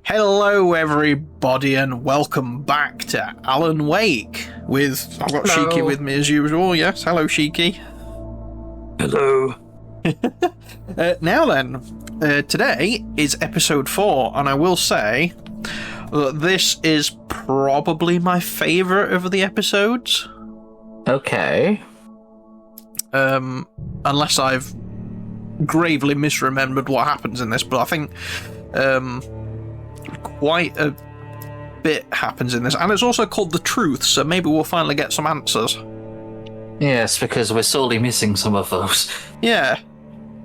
Hello, everybody, and welcome back to Alan Wake. I've got Shiki with me as usual. Yes, hello, Shiki. Hello. Now then, today is episode 4, and I will say that this is probably my favourite of the episodes. Okay. Unless I've gravely misremembered what happens in this, but I think quite a bit happens in this, and it's also called The Truth, so maybe we'll finally get some answers. Yes, because we're sorely missing some of those. Yeah.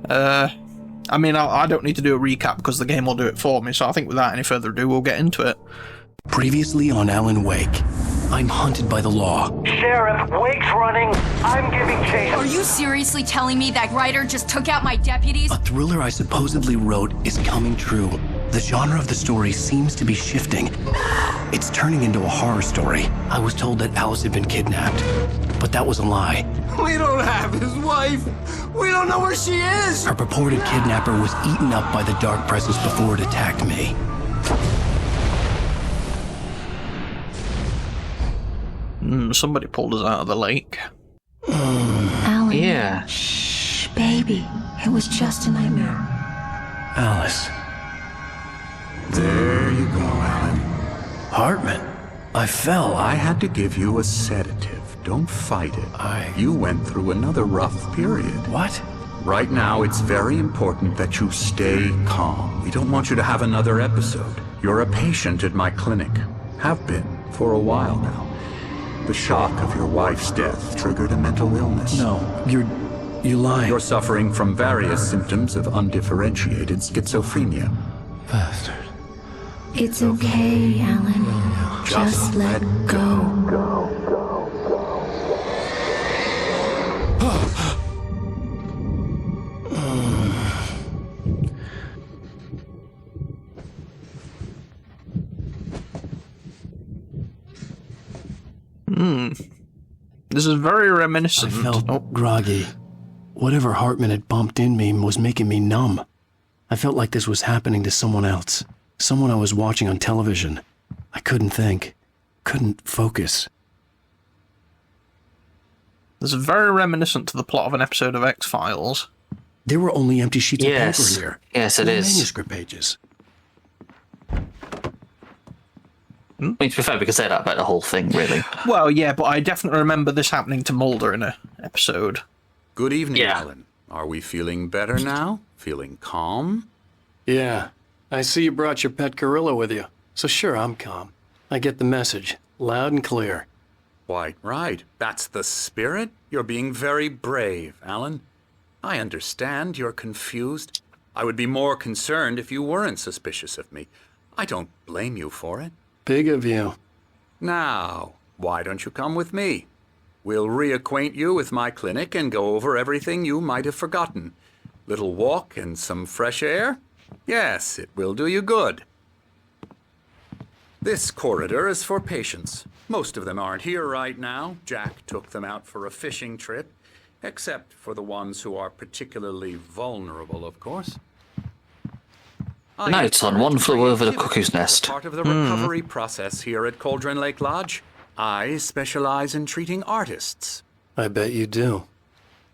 I mean, I don't need to do a recap because the game will do it for me, so I think without any further ado, we'll get into it. Previously on Alan Wake, I'm hunted by the law. Sheriff, Wake's running. I'm giving chase. Are you seriously telling me that Ryder just took out my deputies? A thriller I supposedly wrote is coming true. The genre of the story seems to be shifting. It's turning into a horror story. I was told that Alice had been kidnapped, but that was a lie. We don't have his wife. We don't know where she is. Her purported kidnapper was eaten up by the dark presence before it attacked me. Somebody pulled us out of the lake. Alan. Yeah. Shh, baby. It was just a nightmare. Alice. There you go, Alan. Hartman. I fell. I had to give you a sedative. Don't fight it. You went through another rough period. What? Right now, it's very important that you stay calm. We don't want you to have another episode. You're a patient at my clinic. Have been for a while now. The shock of your wife's death triggered a mental illness. No, you lie. You're suffering from various symptoms of undifferentiated schizophrenia. Bastard. It's okay, Alan. Just let go. This is very reminiscent. I felt groggy. Whatever Hartman had bumped in me was making me numb. I felt like this was happening to someone else. Someone I was watching on television. I couldn't think. Couldn't focus. This is very reminiscent to the plot of an episode of X-Files. There were only empty sheets of Yes. paper here. Yes, it No is. manuscript pages. I mean, to be fair, we could say that about the whole thing, really. Well, yeah, but I definitely remember this happening to Mulder in an episode. Good evening, Yeah. Alan. Are we feeling better now? Feeling calm? Yeah. I see you brought your pet gorilla with you. So sure, I'm calm. I get the message. Loud and clear. Quite right. That's the spirit. You're being very brave, Alan. I understand you're confused. I would be more concerned if you weren't suspicious of me. I don't blame you for it. Big of you. Now, why don't you come with me? We'll reacquaint you with my clinic and go over everything you might have forgotten. Little walk and some fresh air? Yes, it will do you good. This corridor is for patients. Most of them aren't here right now. Jack took them out for a fishing trip, except for the ones who are particularly vulnerable, of course. Nights on One Flew Over the Cuckoo's Nest. Part of the recovery process here at Cauldron Lake Lodge. I specialize in treating artists. I bet you do.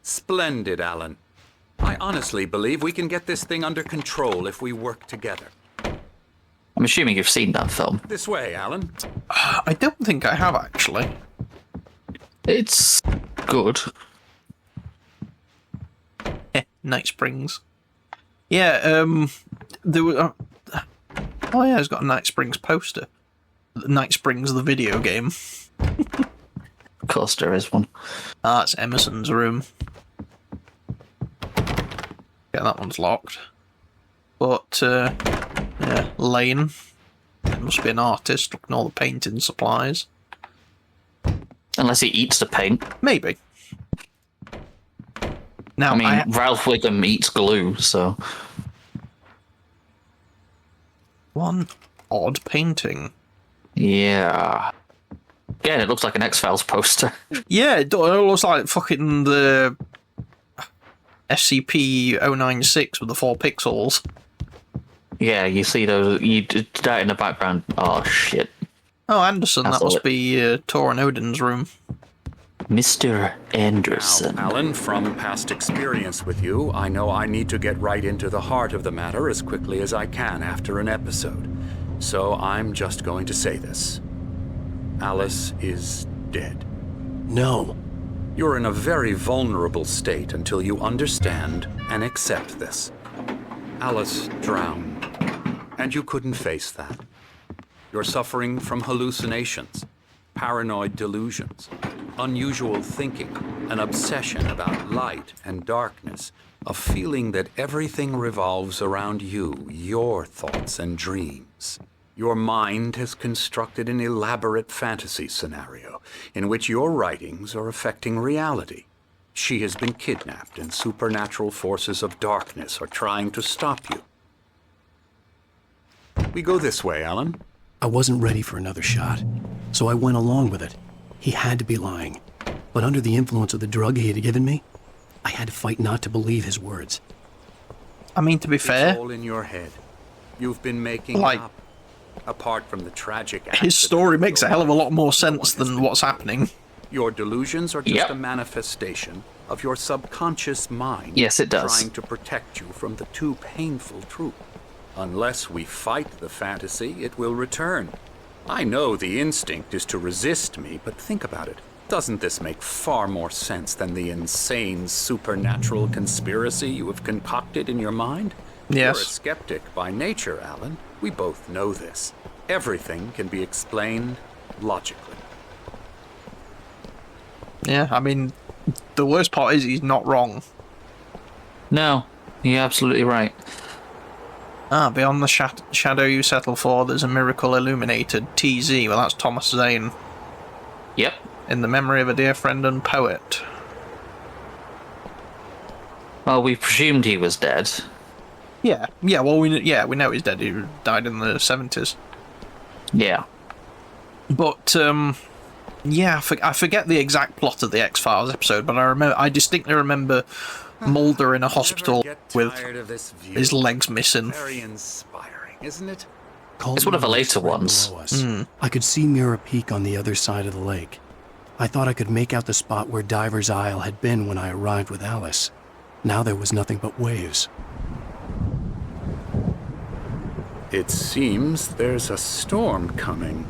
Splendid, Alan. I honestly believe we can get this thing under control if we work together. I'm assuming you've seen that film. This way, Alan. I don't think I have, actually. It's good. Night Springs. Yeah, there were... oh yeah, it's got a Night Springs poster. Night Springs, the video game. Of course there is one. Ah, it's Emerson's room. Yeah, that one's locked. But, yeah, Lane. Must be an artist, looking at all the painting supplies. Unless he eats the paint. Maybe. Now, I mean, Ralph Wiggum eats glue, so... one odd painting. Yeah. Again, it looks like an X-Files poster. Yeah, it looks like fucking the SCP-096 with the 4 pixels. Yeah, you see those. You did that in the background. Oh shit, Oh, Anderson, That's that all must it- be Tor and Odin's room. Mr. Anderson. Now, Alan, from past experience with you, I know I need to get right into the heart of the matter as quickly as I can after an episode. So I'm just going to say this. Alice is dead. No. You're in a very vulnerable state until you understand and accept this. Alice drowned, and you couldn't face that. You're suffering from hallucinations, paranoid delusions, unusual thinking, an obsession about light and darkness, a feeling that everything revolves around you, your thoughts and dreams. Your mind has constructed an elaborate fantasy scenario in which your writings are affecting reality. She has been kidnapped, and supernatural forces of darkness are trying to stop you. We go this way, Alan. I wasn't ready for another shot, so I went along with it. He had to be lying. But under the influence of the drug he had given me, I had to fight not to believe his words. I mean, to be It's fair, all in your head. You've been making Like, up. Apart from the tragic his story makes a hell of a lot more sense than what's happening. Your delusions are just Yep. a manifestation of your subconscious mind. Yes, it does. Trying to protect you from the too painful truth. Unless we fight the fantasy, it will return. I know the instinct is to resist me, but think about it. Doesn't this make far more sense than the insane supernatural conspiracy you have concocted in your mind? Yes. You're a skeptic by nature, Alan. We both know this. Everything can be explained logically. Yeah, I mean, the worst part is he's not wrong. No, you're absolutely right. Beyond the shadow you settle for, there's a miracle illuminated. TZ, well, that's Thomas Zane. Yep. In the memory of a dear friend and poet. Well, we presumed he was dead. Yeah, well, we know he's dead. He died in the 70s. Yeah. But, yeah, I forget the exact plot of the X-Files episode, but I distinctly remember Mulder in a hospital with his legs missing. Very inspiring, isn't it? It's one of the later ones. I could see Mirror Peak on the other side of the lake. I thought I could make out the spot where Diver's Isle had been when I arrived with Alice. Now there was nothing but waves. It seems there's a storm coming.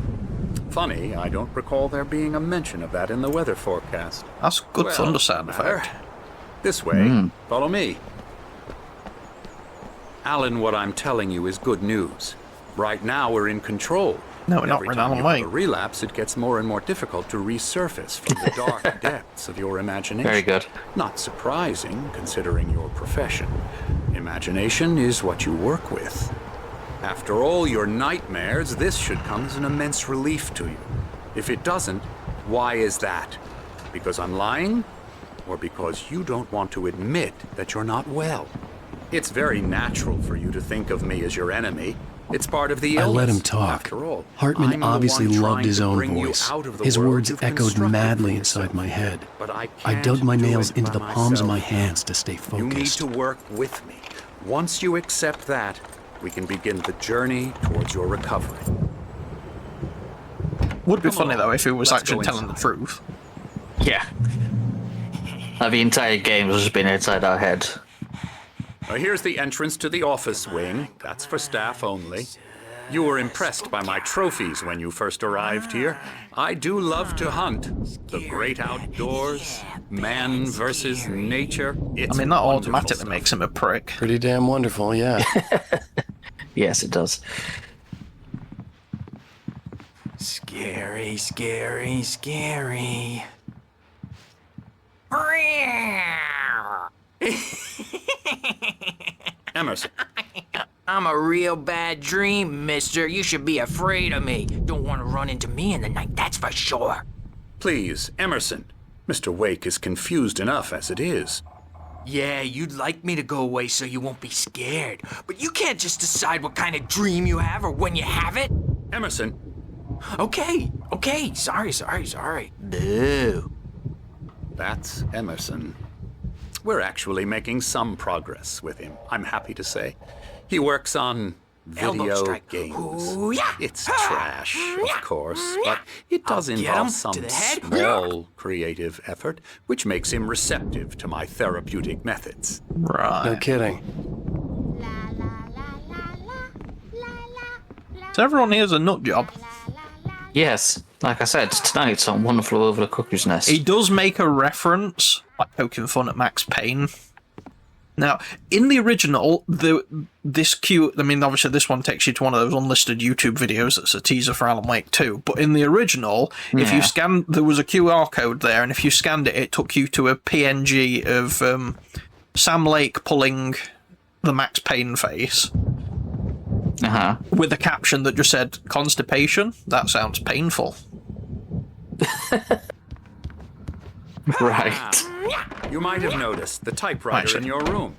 Funny, I don't recall there being a mention of that in the weather forecast. That's a good Well, thunder sound no matter. effect. This way. Follow me. Alan, what I'm telling you is good news. Right now we're in control. No, we're not. Every We're time down you the have lane. a relapse, it gets more and more difficult to resurface from the dark depths of your imagination. Very good. Not surprising, considering your profession. Imagination is what you work with. After all your nightmares, this should come as an immense relief to you. If it doesn't, why is that? Because I'm lying? Or because you don't want to admit that you're not well? It's very natural for you to think of me as your enemy. It's part of the I illness. let him talk. After all, Hartman I'm the obviously one loved trying his to own bring you voice. out of the His world words you've echoed constructed madly for inside yourself. my head. But I I dug can't my do nails it into by the palms of myself. my hands to stay You need focused. to work with me. Once you accept that, we can begin the journey towards your recovery. Would be Come funny, on, though, if he was let's actually go telling the inside. truth. Yeah. The entire game has just been inside our head. Now, here's the entrance to the office wing. That's for staff only. You were impressed by my trophies when you first arrived here. I do love to hunt. The great outdoors, man versus nature. It's I mean, that wonderful automatically stuff. makes him a prick. Pretty damn wonderful, yeah. Yes, it does. Scary, scary, scary. Emerson, I'm a real bad dream, mister. You should be afraid of me. Don't want to run into me in the night, that's for sure. please, Emerson. Mr. Wake is confused enough as it is. Yeah, you'd like me to go away so you won't be scared. But you can't just decide what kind of dream you have or when you have it. Emerson, Okay, sorry. Boo. that's Emerson. We're actually making some progress with him, I'm happy to say. He works on Elbow Video strike. games. Ooh, yeah. It's trash, of course, but it does I'll get involve him some to the head. small creative effort, which makes him receptive to my therapeutic methods. Right. No kidding. So everyone here's a nut job. Yes, like I said, tonight's on Wonderful Over the Cuckoo's Nest. He does make a reference, like poking fun at Max Payne. Now, in the original, this cute... I mean, obviously this one takes you to one of those unlisted YouTube videos that's a teaser for Alan Wake 2, but in the original, if you scan... There was a QR code there, and if you scanned it, it took you to a PNG of Sam Lake pulling the Max Payne face. Uh-huh. With a caption that just said, "Constipation? That sounds painful." Right. You might have noticed the typewriter Actually. in your room.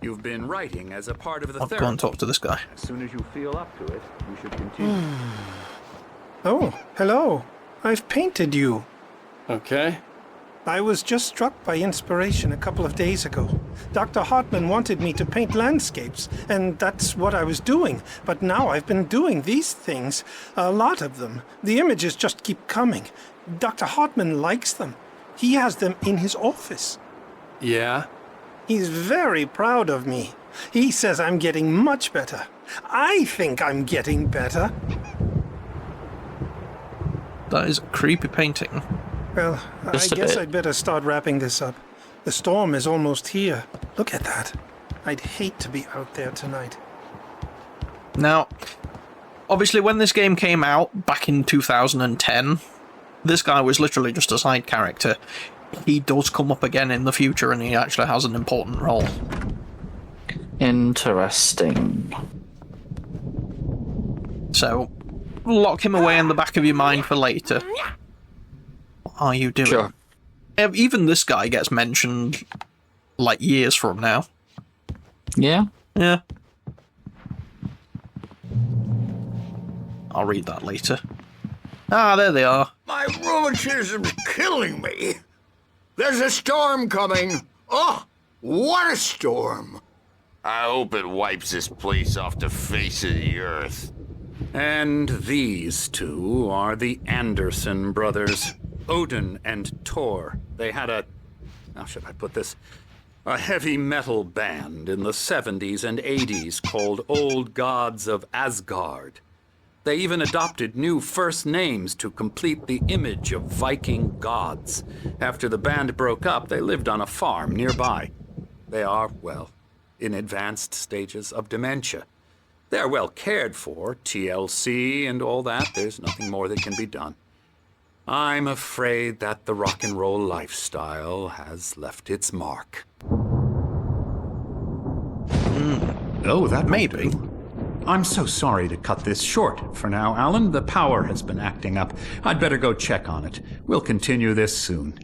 You've been writing as a part of the I'll go therapy. and talk to this guy. As soon as you feel up to it, you should continue. Oh, hello. I've painted you. Okay. I was just struck by inspiration a couple of days ago. Dr. Hartman wanted me to paint landscapes, and that's what I was doing. But now I've been doing these things, a lot of them. The images just keep coming. Dr. Hartman likes them. He has them in his office. Yeah? He's very proud of me. He says I'm getting much better. I think I'm getting better. That is a creepy painting. Well, Just I a guess bit. I'd better start wrapping this up. The storm is almost here. Look at that. I'd hate to be out there tonight. Now, obviously when this game came out, back in 2010, this guy was literally just a side character. He does come up again in the future, and he actually has an important role. Interesting. So, lock him away in the back of your mind for later. What are you doing? Sure. Even this guy gets mentioned, like, years from now. Yeah? Yeah. I'll read that later. Ah, there they are. My rheumatism's killing me. There's a storm coming. Oh, what a storm. I hope it wipes this place off the face of the earth. And these two are the Anderson brothers, Odin and Thor. They had how should I put this? A heavy metal band in the 70s and 80s called Old Gods of Asgard. They even adopted new first names to complete the image of Viking gods. After the band broke up, they lived on a farm nearby. They are, well, in advanced stages of dementia. They're well cared for, TLC and all that. There's nothing more that can be done. I'm afraid that the rock and roll lifestyle has left its mark. Oh, that Maybe. maybe. I'm so sorry to cut this short for now, Alan. The power has been acting up. I'd better go check on it. We'll continue this soon.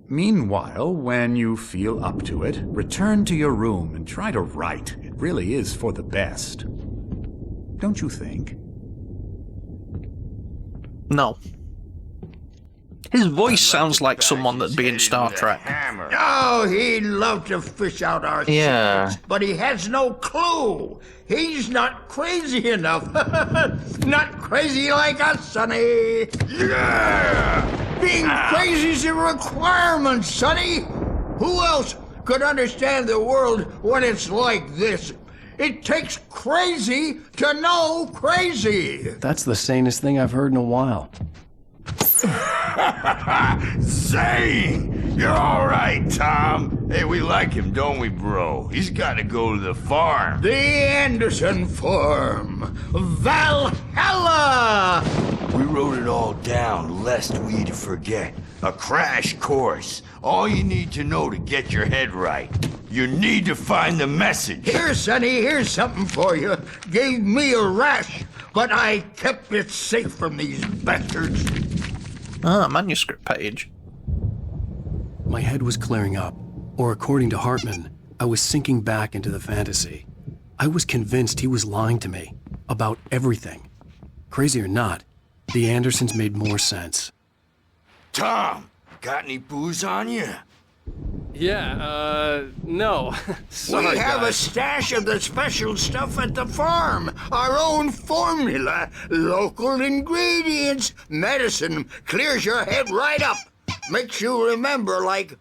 Meanwhile, when you feel up to it, return to your room and try to write. It really is for the best. Don't you think? No. His voice sounds like someone that'd be in Star Trek. Oh, he'd love to fish out our Yeah. secrets, but he has no clue. He's not crazy enough. Not crazy like us, Sonny. Yeah! Being crazy's a requirement, Sonny. Who else could understand the world when it's like this? It takes crazy to know crazy. That's the sanest thing I've heard in a while. Zane! You're all right, Tom. Hey, we like him, don't we, bro? He's got to go to the farm. The Anderson Farm. Valhalla! We wrote it all down, lest we forget. A crash course. All you need to know to get your head right. You need to find the message. Here, Sonny, here's something for you. Gave me a rash, but I kept it safe from these bastards. Ah, manuscript page. My head was clearing up, or according to Hartman, I was sinking back into the fantasy. I was convinced he was lying to me about everything. Crazy or not, the Andersons made more sense. Tom, got any booze on you? Yeah, no. Sorry, we have a guys. stash of the special stuff at the farm. Our own formula, local ingredients, medicine, clears your head right up. Makes you remember like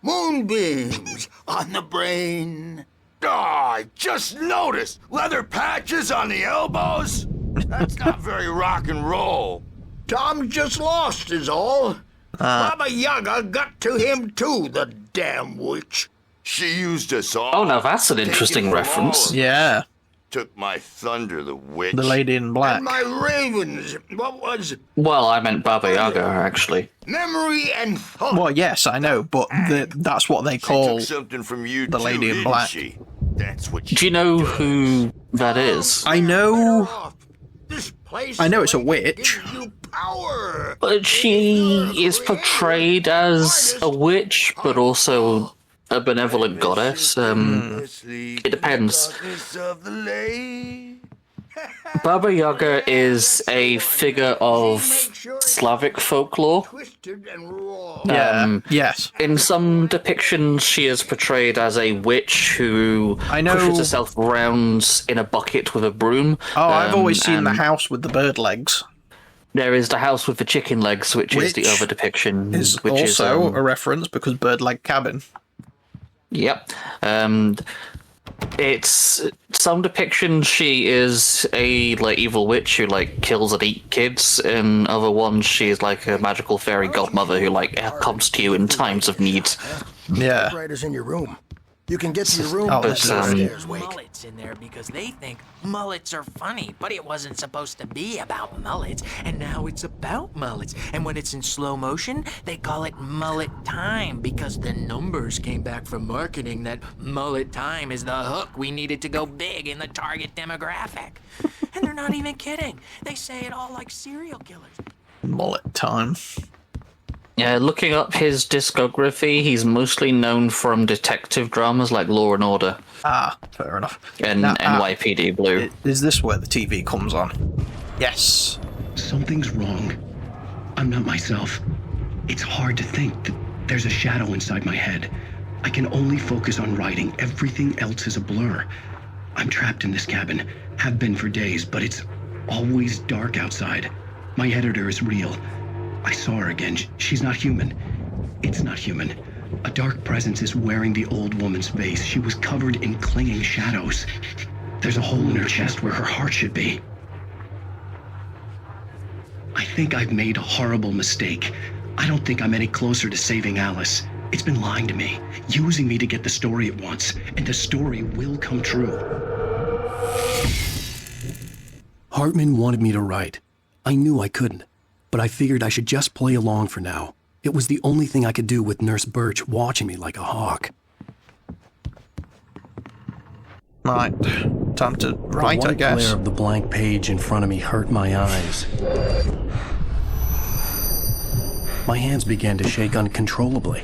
moonbeams on the brain. I just noticed leather patches on the elbows. That's not very rock and roll. Tom just lost is all. Baba Yaga got to him too, the damn witch. She used us all. Oh, now that's an interesting reference. Yeah. Took my thunder, the witch. The lady in black. And my ravens. What was Well, I meant Baba Yaga, actually. memory and thought? Well, yes, I know, but that's what they call Took something from you the too, lady in didn't black. she? That's what she Do you know does. who that is? I know. This place I know it's a gives witch. you power. But she is portrayed as a witch, but also a benevolent goddess. It depends. Darkness of the lake. Baba Yaga is a figure of Slavic folklore. Twisted and raw. Yeah. Yes. In some depictions, she is portrayed as a witch who I know- pushes herself around in a bucket with a broom. Oh, I've always seen the and house with the bird legs. There is the house with the chicken legs, which is the Which other depiction. Is which also is, a reference because bird leg cabin. Yep. It's some depictions she is a evil witch who kills and eats kids, and other ones she is like a magical fairy godmother who comes to you in times of need. Yeah. Typewriter's in your room. You can get to your room Oh, by this is- downstairs, Wake. Mullets in there because they think mullets are funny, but it wasn't supposed to be about mullets, and now it's about mullets. And when it's in slow motion, they call it mullet time because the numbers came back from marketing that mullet time is the hook we needed to go big in the target demographic. And they're not even kidding. They say it all like serial killers. Mullet time. Yeah, looking up his discography, he's mostly known from detective dramas like Law and Order Ah, fair enough. and Now, NYPD Blue. Is this where the TV comes on? Yes. Something's wrong. I'm not myself. It's hard to think that there's a shadow inside my head. I can only focus on writing. Everything else is a blur. I'm trapped in this cabin. Have been for days, but it's always dark outside. My editor is real. I saw her again. She's not human. It's not human. A dark presence is wearing the old woman's face. She was covered in clinging shadows. There's a hole in her chest where her heart should be. I think I've made a horrible mistake. I don't think I'm any closer to saving Alice. It's been lying to me, using me to get the story it wants, and the story will come true. Hartman wanted me to write. I knew I couldn't, but I figured I should just play along for now. It was the only thing I could do with Nurse Birch watching me like a hawk. Right. Time to write, the I white guess. glare of the blank page in front of me hurt my eyes. My hands began to shake uncontrollably.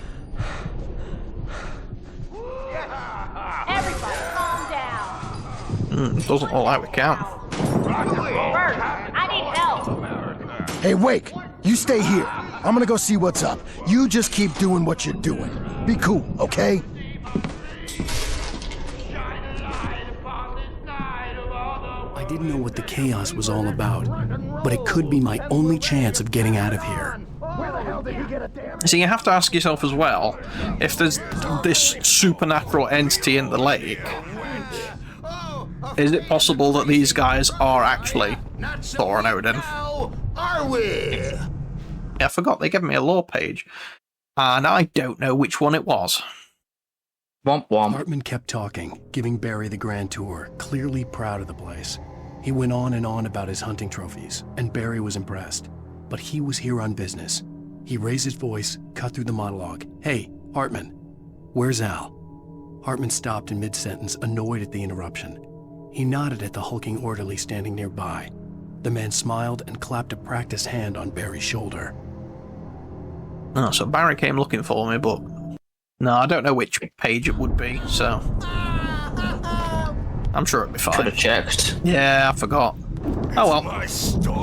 Everybody, calm down. Doesn't look like we can. Bert, I need help. Hey, Wake, you stay here. I'm gonna go see what's up. You just keep doing what you're doing. Be cool, okay? I didn't know what the chaos was all about, but it could be my only chance of getting out of here. So you have to ask yourself as well, if there's this supernatural entity in the lake, is it possible that these guys are actually Thor and Odin? Now, are we? Yeah, I forgot they gave me a lore page, and I don't know which one it was. Womp womp. Hartman kept talking, giving Barry the grand tour, clearly proud of the place. He went on and on about his hunting trophies, and Barry was impressed. But he was here on business. He raised his voice, cut through the monologue. Hey, Hartman, where's Al? Hartman stopped in mid-sentence, annoyed at the interruption. He nodded at the hulking orderly standing nearby. The man smiled and clapped a practiced hand on Barry's shoulder. Oh, so Barry came looking for me, but no, I don't know which page it would be, so I'm sure it'll be fine. Could have checked. Yeah, I forgot. Oh well.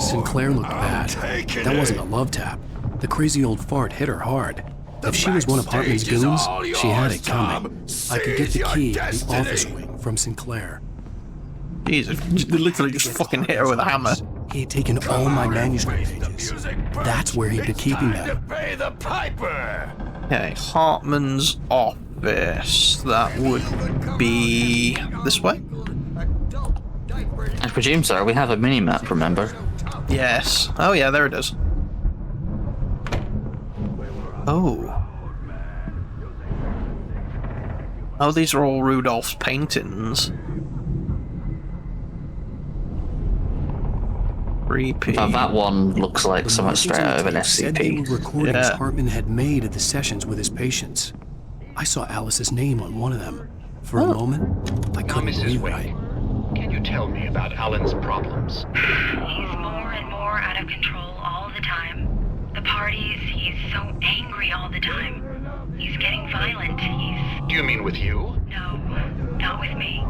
Sinclair looked bad. That wasn't a love tap. The crazy old fart hit her hard. If she was one of Hartman's goons, she had it coming. I could get the key to the office wing from Sinclair. Jesus, they literally just fucking hit her with a hammer. He had taken all my manuscript pages. That's where he'd be keeping them. Okay, Hartman's office. That would be this way? I presume so. We have a mini-map, remember? Yes. Oh yeah, there it is. Oh. Oh, these are all Rudolph's paintings. Creepy. Oh, that one looks like something straight out of an Said they SCP. were recordings Hartman had made at the sessions with his patients. I saw Alice's name on one of them. For a moment, I couldn't believe it. Can you tell me about Alan's problems? He's more and more out of control all the time. The parties, he's so angry all the time. He's getting violent. Do you mean with you? No, not with me.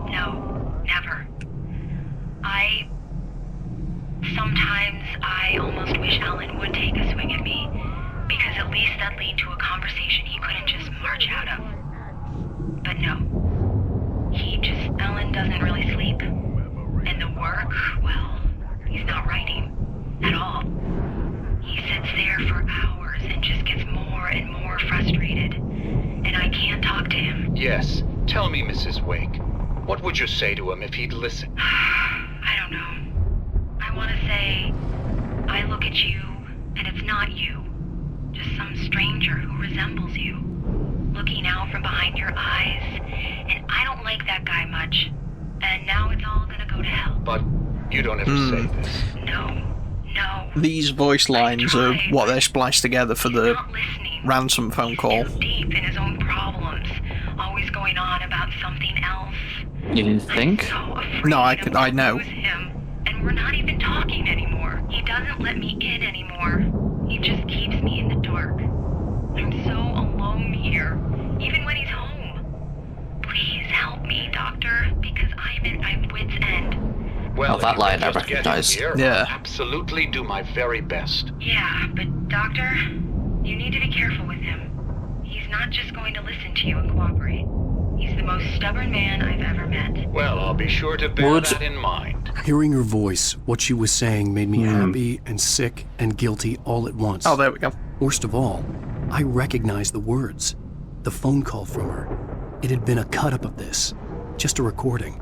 No, never. Sometimes I almost wish Alan would take a swing at me, because at least that lead to a conversation he couldn't just march out of. But no. Alan doesn't really sleep. And the work, well, he's not writing at all. He sits there for hours and just gets more and more frustrated. And I can't talk to him. Yes. Tell me, Mrs. Wake. What would you say to him if he'd listen? I don't know. I want to say, I look at you, and it's not you. Just some stranger who resembles you. Looking out from behind your eyes, and I don't like that guy much. And now it's all gonna go to hell. But you don't have to say this. No. These voice lines are what they spliced together for the ransom phone call. Deep in his own problems, always going on about something else. You think? No, I know. Him, and we're not even talking anymore. He doesn't let me in anymore. He just keeps me in the dark. I'm so alone here, even when he's home. Please help me, Doctor, because I'm at my wit's end. Well, that line I just get him recognize. here, Yeah. I'll absolutely do my very best. Yeah, but Doctor, you need to be careful with him. He's not just going to listen to you and cooperate. He's the most stubborn man I've ever met. Well, I'll be sure to bear that in mind. Hearing her voice, what she was saying made me happy and sick and guilty all at once. Oh, there we go. Worst of all, I recognized the words. The phone call from her. It had been a cut-up of this. Just a recording.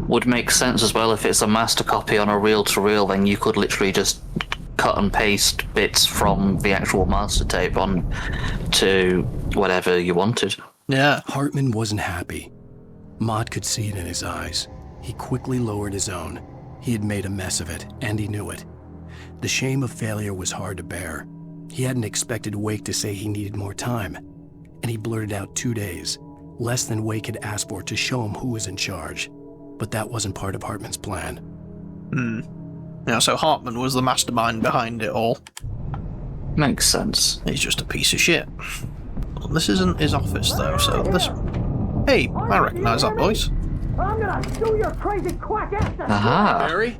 Would make sense as well if it's a master copy on a reel-to-reel, then you could literally just cut and paste bits from the actual master tape on to whatever you wanted. Yeah. Hartman wasn't happy. Maude could see it in his eyes. He quickly lowered his own. He had made a mess of it, and he knew it. The shame of failure was hard to bear. He hadn't expected Wake to say he needed more time, and he blurted out 2 days, less than Wake had asked for to show him who was in charge. But that wasn't part of Hartman's plan. Yeah, so Hartman was the mastermind behind it all. Makes sense. He's just a piece of shit. Well, this isn't his office, though, so this... Hey, I recognise that voice. I'm gonna sue your crazy quack ass. Aha! Barry?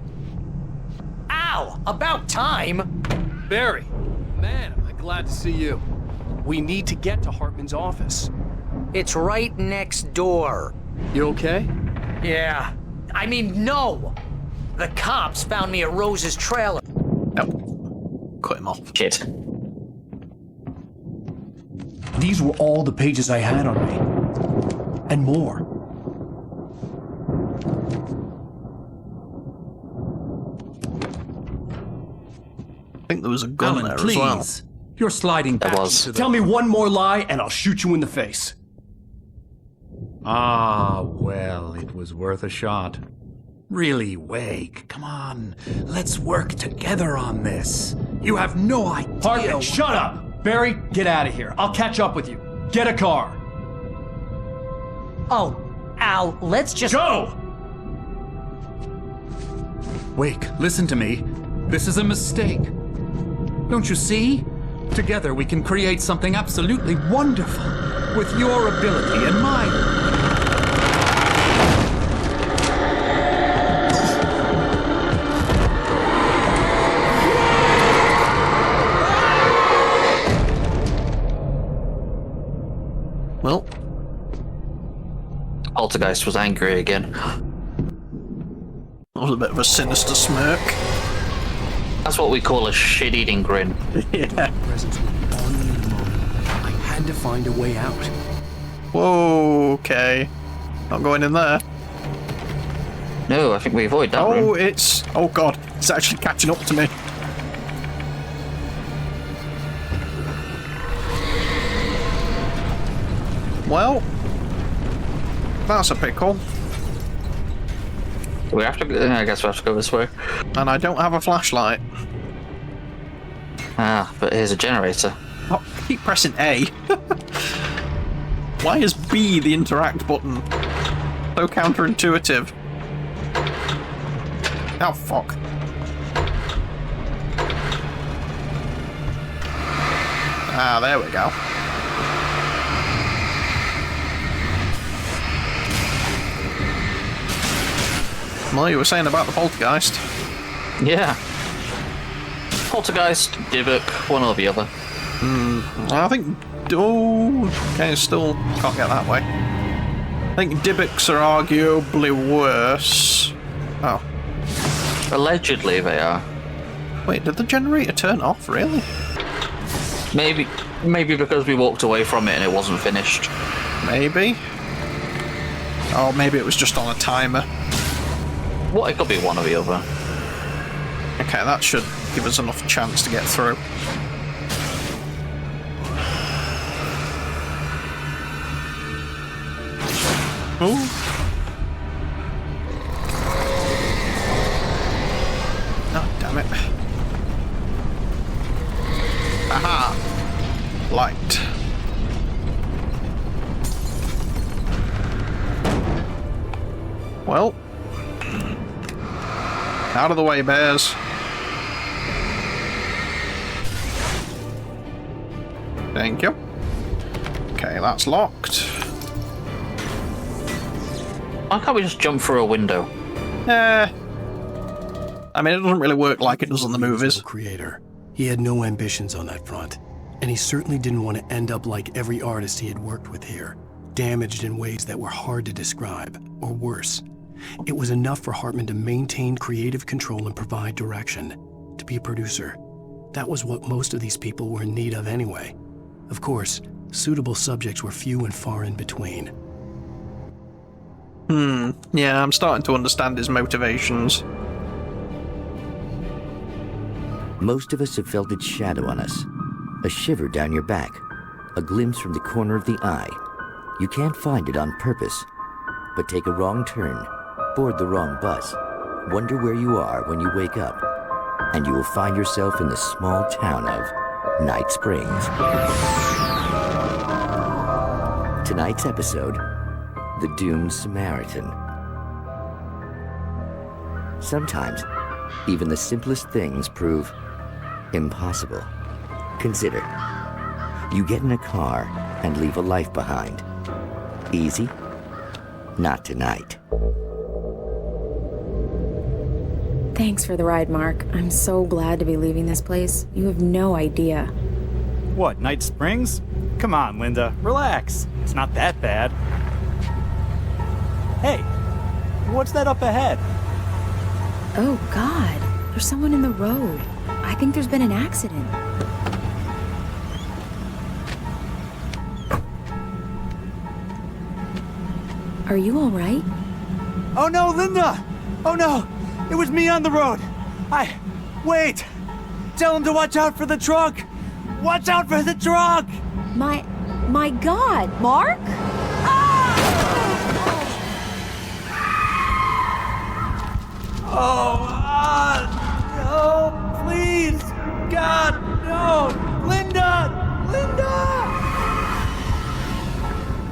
Ow! About time! Barry! Man, am I glad to see you. We need to get to Hartman's office. It's right next door. You okay? Yeah. I mean, no! The cops found me at Rose's trailer. Oh. Cut him off. Shit. These were all the pages I had on me. And more. I think there was a gun Alan, there please. as well. You're sliding back into the... Tell me one more lie and I'll shoot you in the face. Ah, well, it was worth a shot. Really, Wake, come on. Let's work together on this. You have no idea... Hartman, shut up! Barry, get out of here. I'll catch up with you. Get a car. Oh, Al, let's just... Go! Wake, listen to me. This is a mistake. Don't you see? Together we can create something absolutely wonderful. With your ability and mine. poltergeist was angry again. That was a bit of a sinister smirk. That's what we call a shit-eating grin. Yeah. Presence would be on me in a moment. I had to find a way out. Whoa, okay. Not going in there. No, I think we avoid that room. Oh god, it's actually catching up to me. Well, that's a pickle. We have to go, I guess we have to go this way. And I don't have a flashlight. Ah, but here's a generator. Oh, keep pressing A. Why is B the interact button? So counterintuitive. Oh, fuck. Ah, there we go. Well, you were saying about the poltergeist. Yeah. Poltergeist, Dybbuk, one or the other. I think... Oh, okay, still can't get that way. I think Dybbuk's are arguably worse. Oh. Allegedly they are. Wait, did the generator turn off, really? Maybe because we walked away from it and it wasn't finished. Maybe. Oh, maybe it was just on a timer. What, it could be one or the other. Okay, that should give us enough chance to get through. Ooh. Oh, damn it. Aha! Light. Well. Out of the way, bears. Thank you. Okay, that's locked. Why can't we just jump through a window? I mean, it doesn't really work like it does in the movies. Creator. He had no ambitions on that front, and he certainly didn't want to end up like every artist he had worked with here, damaged in ways that were hard to describe, or worse. It was enough for Hartman to maintain creative control and provide direction, to be a producer. That was what most of these people were in need of anyway. Of course, suitable subjects were few and far in between. Yeah, I'm starting to understand his motivations. Most of us have felt its shadow on us. A shiver down your back. A glimpse from the corner of the eye. You can't find it on purpose. But take a wrong turn, board the wrong bus, wonder where you are when you wake up, and you will find yourself in the small town of Night Springs. Tonight's episode, The Doomed Samaritan. Sometimes, even the simplest things prove impossible. Consider, you get in a car and leave a life behind. Easy? Not tonight. Thanks for the ride, Mark. I'm so glad to be leaving this place. You have no idea. What, Night Springs? Come on, Linda, relax. It's not that bad. Hey, what's that up ahead? Oh, God. There's someone in the road. I think there's been an accident. Are you all right? Oh no, Linda! Oh no! It was me on the road! Wait! Tell him to watch out for the truck! Watch out for the truck! My God, Mark? No, please! God, no! Linda! Linda!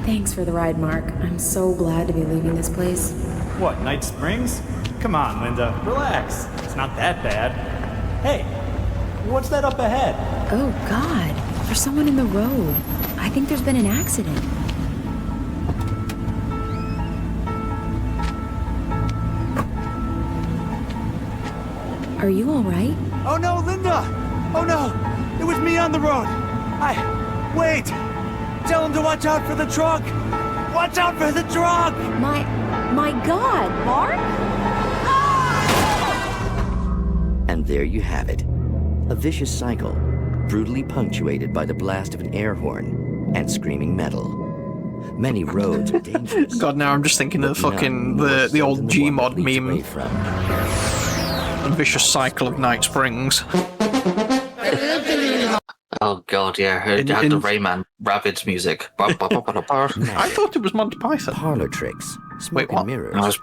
Thanks for the ride, Mark. I'm so glad to be leaving this place. What, Night Springs? Come on, Linda, relax. It's not that bad. Hey, what's that up ahead? Oh, God. There's someone in the road. I think there's been an accident. Are you all right? Oh no, Linda! Oh no! It was me on the road! Wait! Tell him to watch out for the truck! Watch out for the truck! My God, Mark? And there you have it. A vicious cycle, brutally punctuated by the blast of an air horn and screaming metal. Many roads are dangerous. God, now I'm just thinking of fucking the old Gmod meme. A vicious cycle of Night Springs. Oh god, yeah, it had the Rayman Rabbids music. I thought it was Monty Python. Parlor tricks, smoke and mirrors.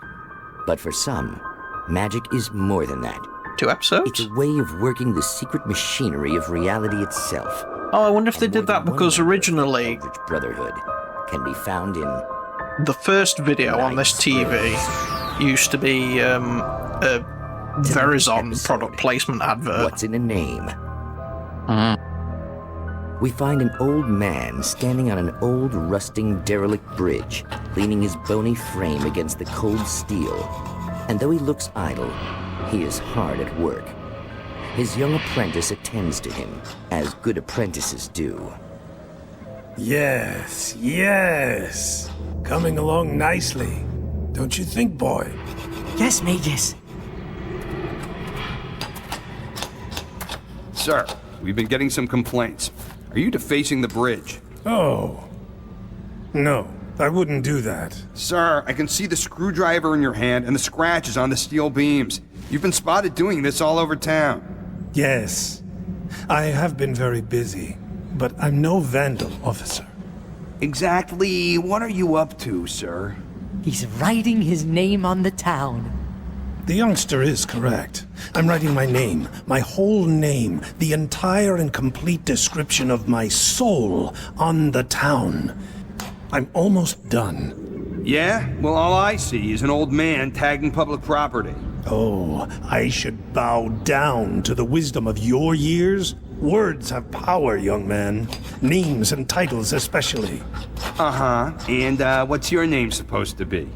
But for some, magic is more than that. 2 episodes? It's a way of working the secret machinery of reality itself. Oh, I wonder if they did that because originally Brotherhood can be found in the first video on this TV used to be a Verizon product placement advert. What's in a name? We find an old man standing on an old, rusting, derelict bridge, leaning his bony frame against the cold steel. And though he looks idle, he is hard at work. His young apprentice attends to him, as good apprentices do. Yes, yes. Coming along nicely. Don't you think, boy? Yes, Magus. Sir, we've been getting some complaints. Are you defacing the bridge? Oh. No, I wouldn't do that. Sir, I can see the screwdriver in your hand and the scratches on the steel beams. You've been spotted doing this all over town. Yes. I have been very busy, but I'm no vandal, officer. Exactly what are you up to, sir? He's writing his name on the town. The youngster is correct. I'm writing my name, my whole name, the entire and complete description of my soul on the town. I'm almost done. Yeah? Well, all I see is an old man tagging public property. Oh, I should bow down to the wisdom of your years? Words have power, young man. Names and titles especially. Uh-huh. And, what's your name supposed to be?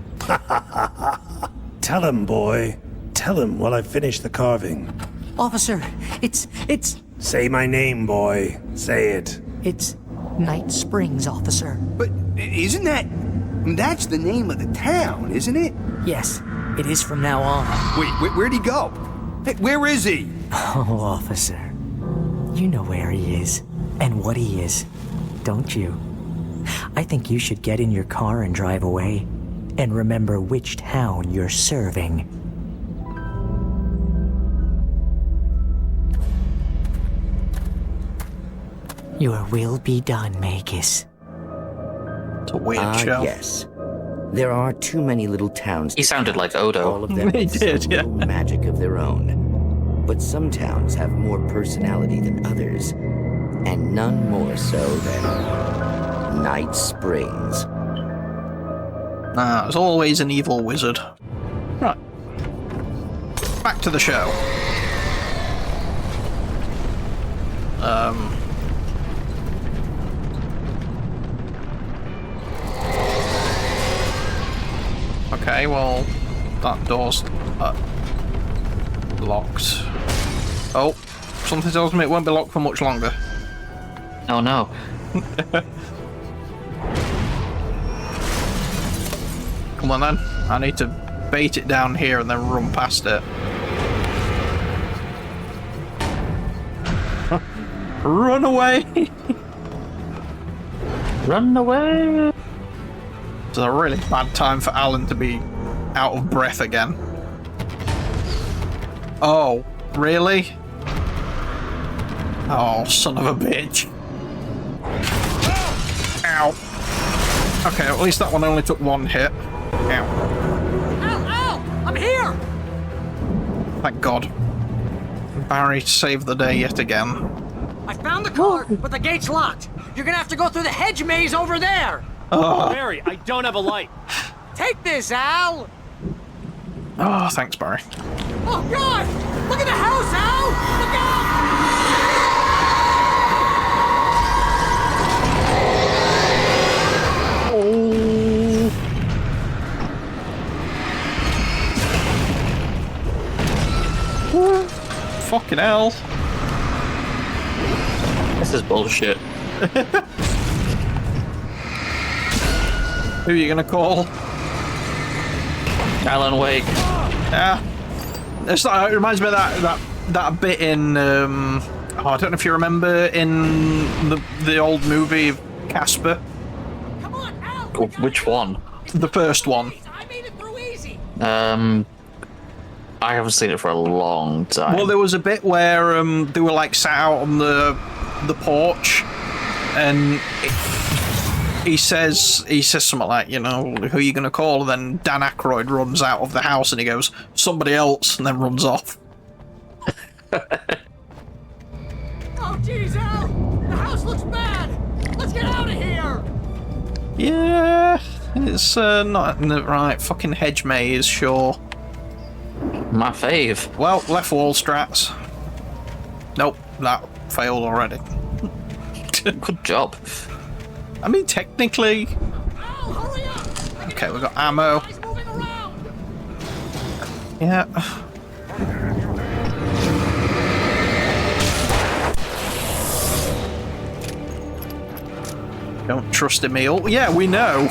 Tell him, boy. Tell him while I finish the carving. Officer, it's... Say my name, boy. Say it. It's Night Springs, officer. But isn't that... That's the name of the town, isn't it? Yes, it is from now on. Wait, where'd he go? Hey, where is he? Oh, officer. You know where he is, and what he is, don't you? I think you should get in your car and drive away, and remember which town you're serving. Your will be done, Magus. It's a weird show. Yes. There are too many little towns. He sounded like Odo. All of them He with did, some yeah. little magic of their own. But some towns have more personality than others, and none more so than Night Springs. There's always an evil wizard. Right. Back to the show. Okay, well, that door's locked. Oh, something tells me it won't be locked for much longer. Oh no. Come on then, I need to bait it down here and then run past it. Run away! Run away! It's a really bad time for Alan to be out of breath again. Oh, really? Oh, son of a bitch. Ow. Okay, at least that one only took one hit. Ow. Ow, ow! I'm here! Thank God. Barry saved the day yet again. I found the car, but the gate's locked. You're gonna have to go through the hedge maze over there. Barry, I don't have a light. Take this, Al. Oh, thanks, Barry. Oh God! Look at the house, Al! Look out! Oh. Fucking hell. This is bullshit. Who are you gonna call? Alan Wake. Yeah. It's like, it reminds me of that bit in I don't know if you remember in the old movie Casper. Which one? The first one. I haven't seen it for a long time. Well, there was a bit where they were like sat out on the porch, and he says something like, you know, who are you gonna call? And then Dan Aykroyd runs out of the house and he goes, somebody else, and then runs off. Oh, jeez, Al! The house looks bad! Let's get out of here! Yeah, it's not in the right fucking hedge maze, sure. My fave. Well, left wall strats. Nope, that failed already. Good job. I mean, technically... Okay, we've got ammo. Yeah. Don't trust Emil. Yeah, we know.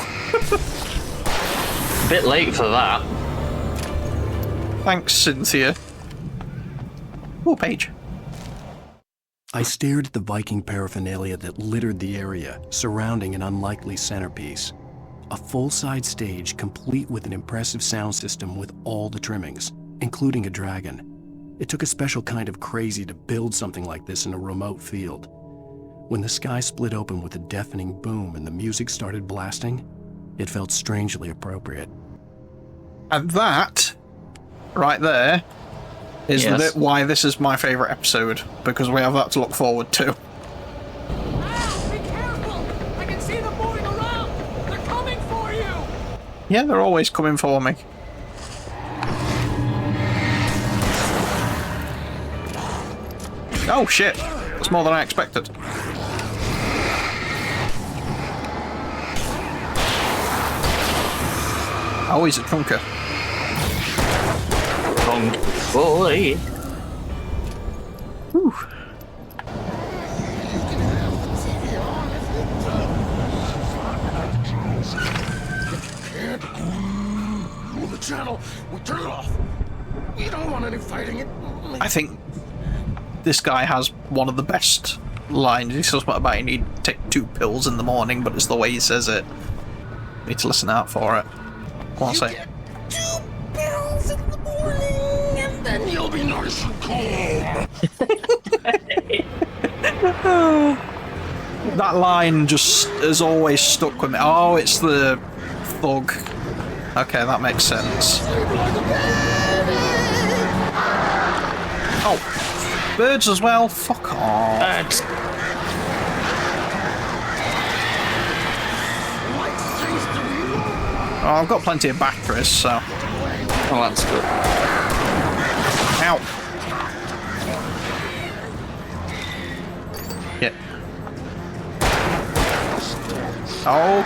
Bit late for that. Thanks, Cynthia. Oh, Paige. I stared at the Viking paraphernalia that littered the area, surrounding an unlikely centerpiece. A full-size stage complete with an impressive sound system with all the trimmings, including a dragon. It took a special kind of crazy to build something like this in a remote field. When the sky split open with a deafening boom and the music started blasting, it felt strangely appropriate. And that, right there, is the bit why this is my favourite episode, because we have that to look forward to. Al, be careful! I can see them moving around! They're coming for you! Yeah, they're always coming for me. Oh shit! That's more than I expected. Oh, he's a trunker. Trunk boy. Whew. Move the channel. We'll turn it off. We don't want any fighting. I think this guy has one of the best lines. He says what about you need to take 2 pills in the morning, but it's the way he says it. You need to listen out for it. Go on, say. 2 pills in the morning, and then you'll be nice and calm. That line just has always stuck with me. Oh, it's the thug. Okay, that makes sense. Oh, birds as well? Fuck off. Birds. Oh, I've got plenty of batteries, so... Oh, that's good. Ow. Yeah.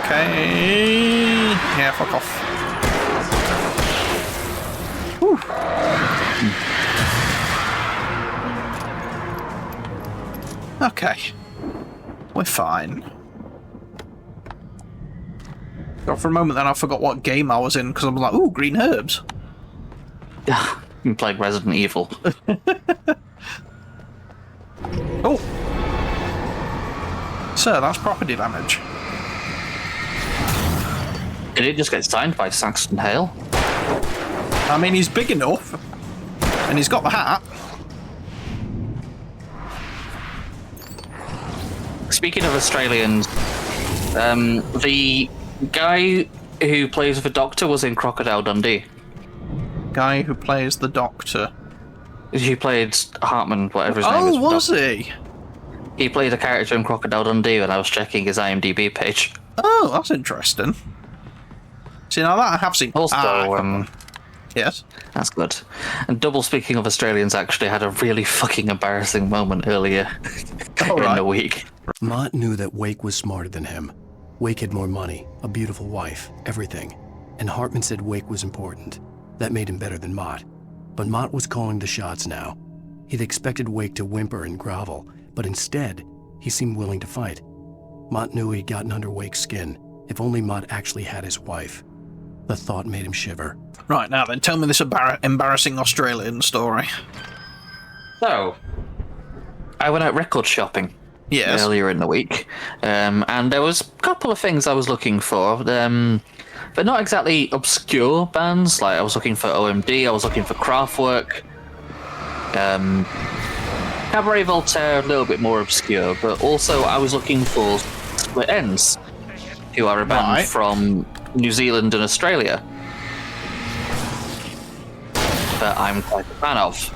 Okay. Yeah, fuck off. Whew. Okay. We're fine. For a moment then I forgot what game I was in because I was like, ooh, green herbs. You played Resident Evil. Oh! Sir, that's property damage. Did it just get signed by Saxton Hale? I mean, he's big enough. And he's got the hat. Speaking of Australians, the guy who plays the Doctor was in Crocodile Dundee. Guy who plays the Doctor. He played Hartman, whatever his name is. Oh, was he? He played a character in Crocodile Dundee when I was checking his IMDb page. Oh, that's interesting. See, now that I have seen. Also, yes, that's good. And double speaking of Australians, actually had a really fucking embarrassing moment earlier in the week. Mott knew that Wake was smarter than him. Wake had more money, a beautiful wife, everything. And Hartman said Wake was important. That made him better than Mott. But Mott was calling the shots now. He'd expected Wake to whimper and grovel, but instead, he seemed willing to fight. Mott knew he'd gotten under Wake's skin, If only Mutt actually had his wife. The thought made him shiver. Right, now then, tell me this embarrassing Australian story. So, I went out record shopping earlier in the week, and there was a couple of things I was looking for. But not exactly obscure bands. Like, I was looking for OMD, I was looking for Kraftwerk. Cabaret Voltaire, a little bit more obscure, but also I was looking for Split Enz, who are a band from New Zealand and Australia that I'm quite a fan of.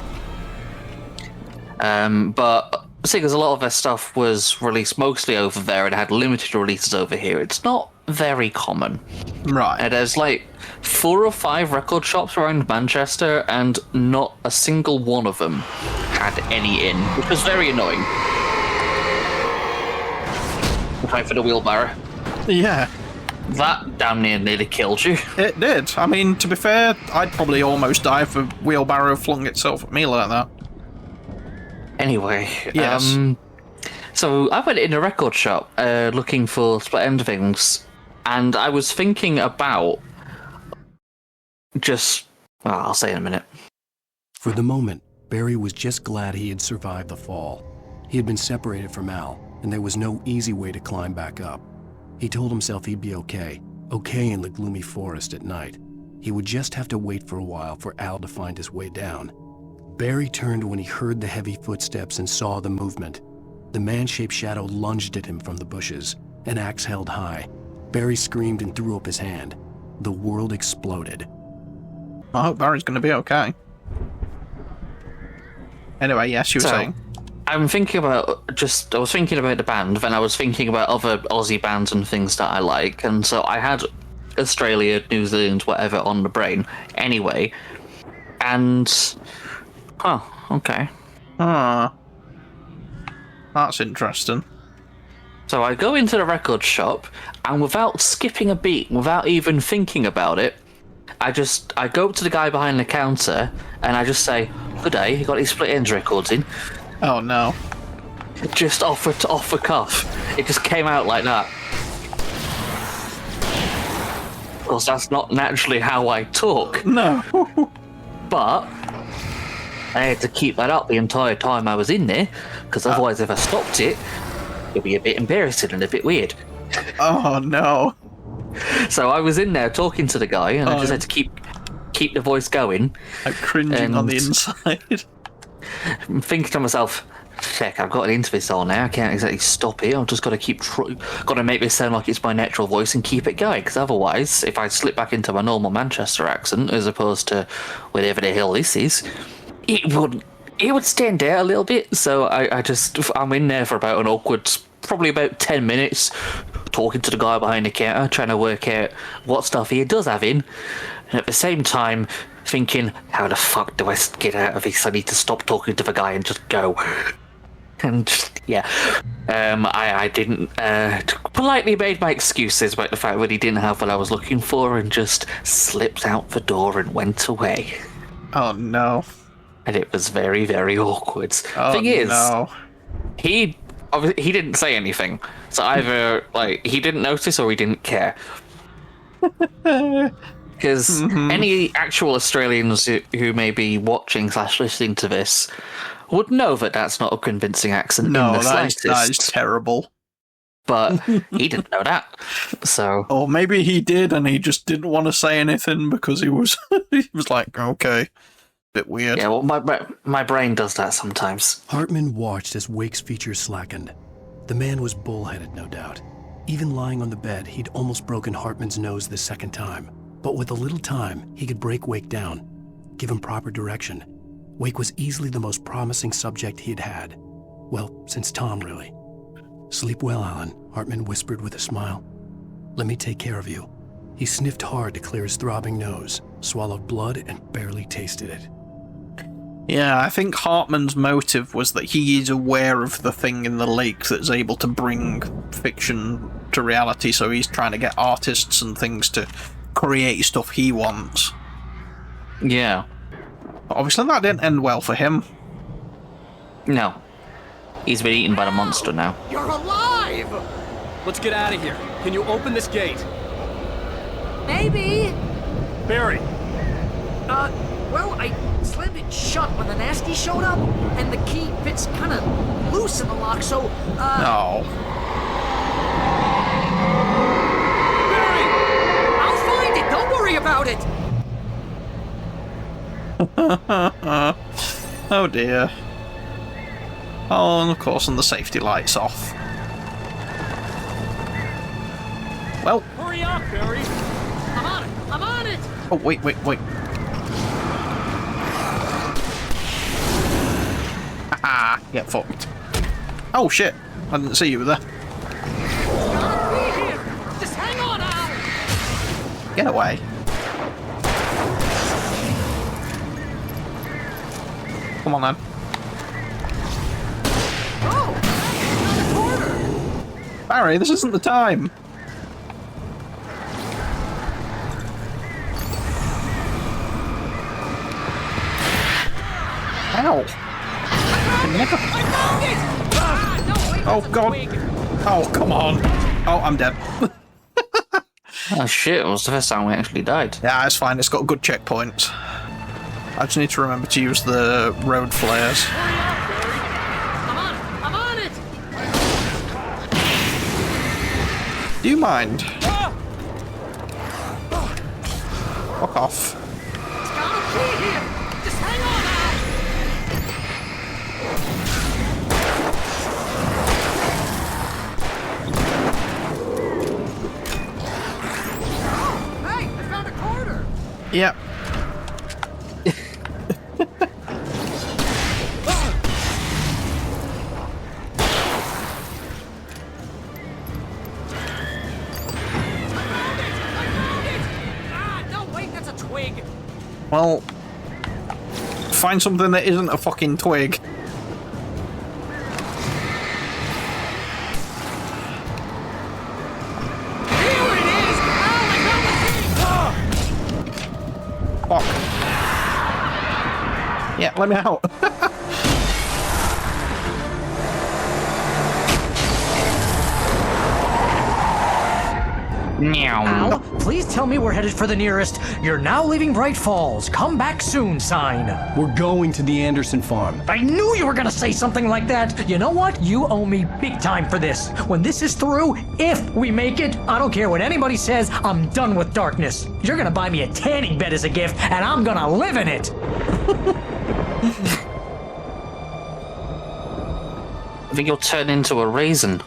But seeing as a lot of their stuff was released mostly over there and had limited releases over here, it's not very common. Right. And there's like 4 or 5 record shops around Manchester, and not a single one of them had any in, which was very annoying. Time for the wheelbarrow. Yeah. That damn nearly killed you. It did. I mean, to be fair, I'd probably almost die if a wheelbarrow flung itself at me like that. Anyway, yes. So I went in a record shop looking for Split End things, and I was thinking about just... Well, I'll say in a minute. For the moment, Barry was just glad he had survived the fall. He had been separated from Al, and there was no easy way to climb back up. He told himself he'd be okay in the gloomy forest at night. He would just have to wait for a while for Al to find his way down. Barry turned when he heard the heavy footsteps and saw the movement. The man-shaped shadow lunged at him from the bushes, an axe held high. Barry screamed and threw up his hand. The world exploded. I hope Barry's going to be okay. Anyway, yes, you were saying. I was thinking about the band, then I was thinking about other Aussie bands and things that I like, and so I had Australia, New Zealand, whatever on the brain anyway, and... Oh, okay. That's interesting. So I go into the record shop, and without skipping a beat, without even thinking about it, I go up to the guy behind the counter, and I just say, "Good day, you got any Split Enz records in?" Oh no. Just off the cuff. It just came out like that. Of course, that's not naturally how I talk. No. But I had to keep that up the entire time I was in there, because otherwise if I stopped it, it'd be a bit embarrassing and a bit weird. Oh no. So I was in there talking to the guy, and I just had to keep the voice going. I'm cringing on the inside. I'm thinking to myself, "Heck, I've got into this all now. I can't exactly stop it. I've just got to got to make this sound like it's my natural voice and keep it going. Because otherwise, if I slip back into my normal Manchester accent as opposed to whatever the hell this is, it would stand out a little bit." So I'm in there for about an awkward, probably about 10 minutes, talking to the guy behind the counter, trying to work out what stuff he does have in, and at the same time thinking, how the fuck do I get out of this? I need to stop talking to the guy and just go. And yeah, I didn't politely made my excuses about the fact that he didn't have what I was looking for, and just slipped out the door and went away. Oh no. And it was very, very awkward. Oh, Thing is, no. he didn't say anything, so either he didn't notice or he didn't care. Because any actual Australians who may be watching / listening to this would know that that's not a convincing accent. No, in the that slightest. is terrible. But he didn't know that, so... Or maybe he did and he just didn't want to say anything because he was like, okay, bit weird. Yeah, well, my brain does that sometimes. Hartman watched as Wake's features slackened. The man was bullheaded, no doubt. Even lying on the bed, he'd almost broken Hartman's nose the second time. But with a little time, he could break Wake down, give him proper direction. Wake was easily the most promising subject he'd had. Well, since Tom, really. "Sleep well, Alan," Hartman whispered with a smile. "Let me take care of you." He sniffed hard to clear his throbbing nose, swallowed blood, and barely tasted it. Yeah, I think Hartman's motive was that he is aware of the thing in the lake that's able to bring fiction to reality, so he's trying to get artists and things to create stuff he wants. Yeah. But obviously that didn't end well for him. No. He's been eaten by the monster now. You're alive! let's get out of here. Can you open this gate? Maybe. Barry. Well, I slammed it shut when the nasty showed up, and the key fits kind of loose in the lock, so, No. Barry! I'll find it! Don't worry about it! Oh dear. Oh, and of course, and the safety light's off. Well. Hurry up, Barry! I'm on it! I'm on it! Oh, wait. Haha, get fucked. Oh shit, I didn't see you were there. Gotta be here! Just hang on, Al! Get away. Come on then. Oh! Around the corner! Barry, this isn't the time. Ow. Never... I found it! Ah, no, wait, Oh god. Oh, come on. Oh, I'm dead. Oh shit, it was the first time we actually died. Yeah, it's fine. It's got good checkpoints. I just need to remember to use the road flares. Hurry up, Barry! I'm on it! Do you mind? Fuck off. It's gotta be here! Just hang on, Al! Oh, hey, I found a corner! Yep. Well, find something that isn't a fucking twig. Here it is! Fuck. Yeah, let me out. Al, please tell me we're headed for the nearest "You're now leaving Bright Falls. Come back soon" sign. We're going to the Anderson farm. I knew you were gonna say something like that. You know what? You owe me big time for this. When this is through, if we make it, I don't care what anybody says, I'm done with darkness. You're gonna buy me a tanning bed as a gift, and I'm gonna live in it. I think you'll turn into a raisin.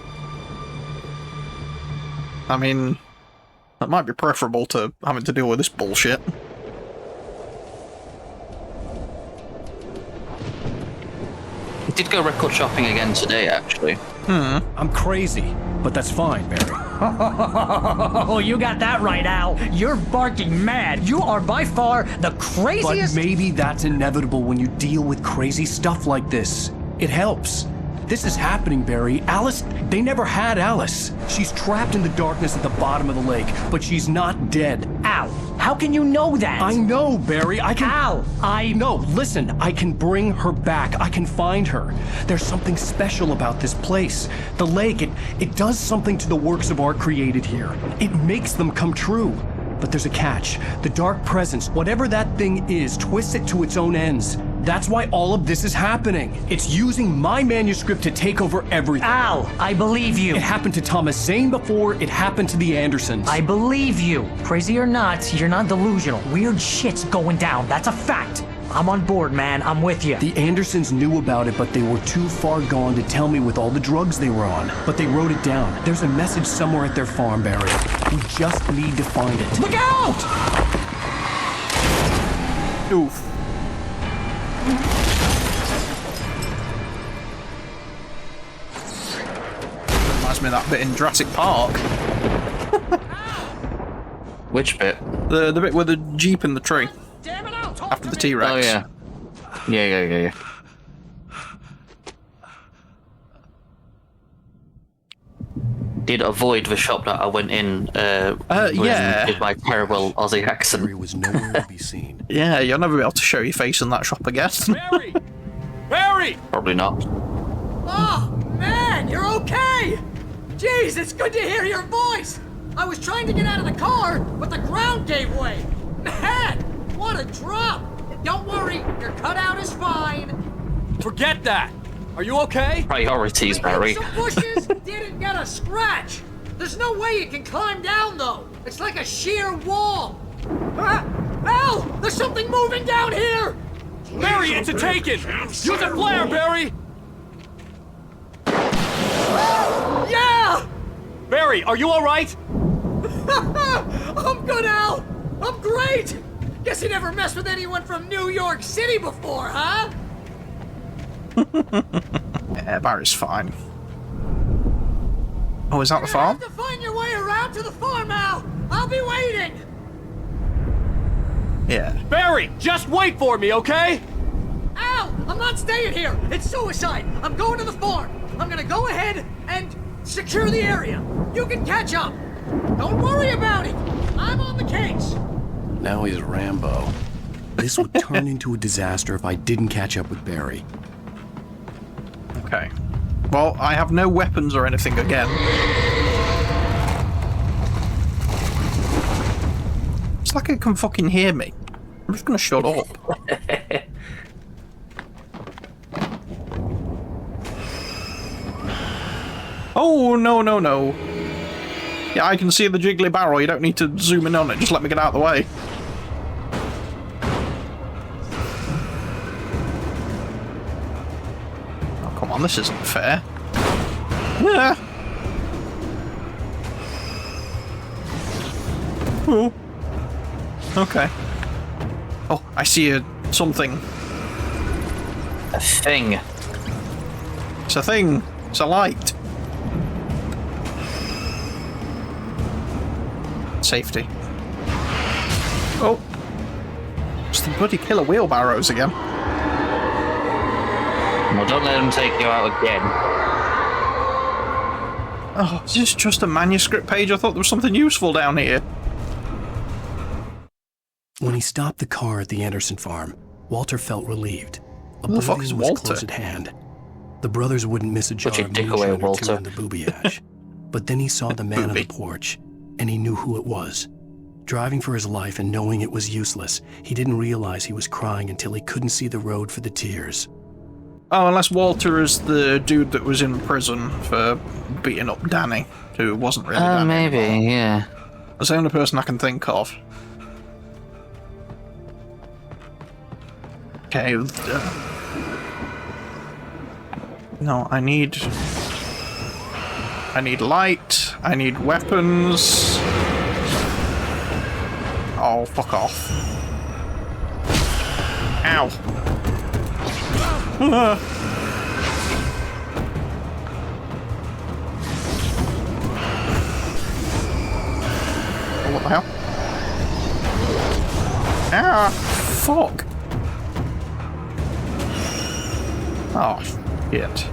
I mean, that might be preferable to having to deal with this bullshit. I did go record shopping again today, actually. I'm crazy, but that's fine, Barry. Oh, you got that right, Al. You're barking mad. You are by far the craziest. But maybe that's inevitable when you deal with crazy stuff like this. It helps. This is happening, Barry. Alice, they never had Alice. She's trapped in the darkness at the bottom of the lake, but she's not dead. Al, how can you know that? I know, Barry. I can... Al, No, listen. I can bring her back. I can find her. There's something special about this place. The lake, it does something to the works of art created here. It makes them come true. But there's a catch. The dark presence, whatever that thing is, twists it to its own ends. That's why all of this is happening. It's using my manuscript to take over everything. Al, I believe you. It happened to Thomas Zane before, it happened to the Andersons. I believe you. Crazy or not, you're not delusional. Weird shit's going down. That's a fact. I'm on board, man. I'm with you. The Andersons knew about it, but they were too far gone to tell me with all the drugs they were on. But they wrote it down. There's a message somewhere at their farm, Barry. We just need to find it. Look out! Oof. Reminds me of that bit in Jurassic Park. Which bit? The bit with the Jeep in the tree. After the T-Rex. Oh, yeah. Yeah. Did avoid the shop that I went in with my terrible Aussie accent. Barry was nowhere to be seen. Yeah, you'll never be able to show your face in that shop again. Barry! Barry! Probably not. Oh, man, you're okay! Jeez, it's good to hear your voice! I was trying to get out of the car, but the ground gave way! Man, what a drop! Don't worry, your cutout is fine. Forget that! Are you okay? Priorities, Barry. Some bushes didn't get a scratch! There's no way you can climb down, though! It's like a sheer wall! Al! There's something moving down here! Barry, it's a taken! Use a flare, Barry! Yeah! Barry, are you alright? I'm good, Al! I'm great! Guess you never messed with anyone from New York City before, huh? Yeah, Barry's fine. Oh, is that the farm? You have to find your way around to the farm, Al! I'll be waiting! Yeah. Barry, just wait for me, okay? Al! I'm not staying here! It's suicide! I'm going to the farm! I'm gonna go ahead and secure the area! You can catch up! Don't worry about it! I'm on the case! Now he's Rambo. This would turn into a disaster if I didn't catch up with Barry. Okay. Well, I have no weapons or anything again. It's like it can fucking hear me. I'm just gonna shut up. Oh, no, no, no. Yeah, I can see the jiggly barrel. You don't need to zoom in on it. Just let me get out of the way. Oh, come on. This isn't fair. Yeah. Oh. Okay. Oh, I see something. A thing. It's a thing. It's a light. Safety. Oh. It's the bloody killer wheelbarrows again. Well, don't let them take you out again. Oh, is this just a manuscript page? I thought there was something useful down here. When he stopped the car at the Anderson farm, Walter felt relieved. Who the fuck is Oblivion was Walter? close at hand. The brothers wouldn't miss a jar Put your of dick away, moonshine or two Walter. in the booby-ash. But then he saw the man on the porch, and he knew who it was. Driving for his life and knowing it was useless, he didn't realize he was crying until he couldn't see the road for the tears. Oh, unless Walter is the dude that was in prison for beating up Danny, who wasn't really Danny maybe, anymore. yeah. That's the only person I can think of. Okay. No, I need light. I need weapons. Oh, fuck off. Ow. Oh, what the hell? Ah, fuck. Oh, shit.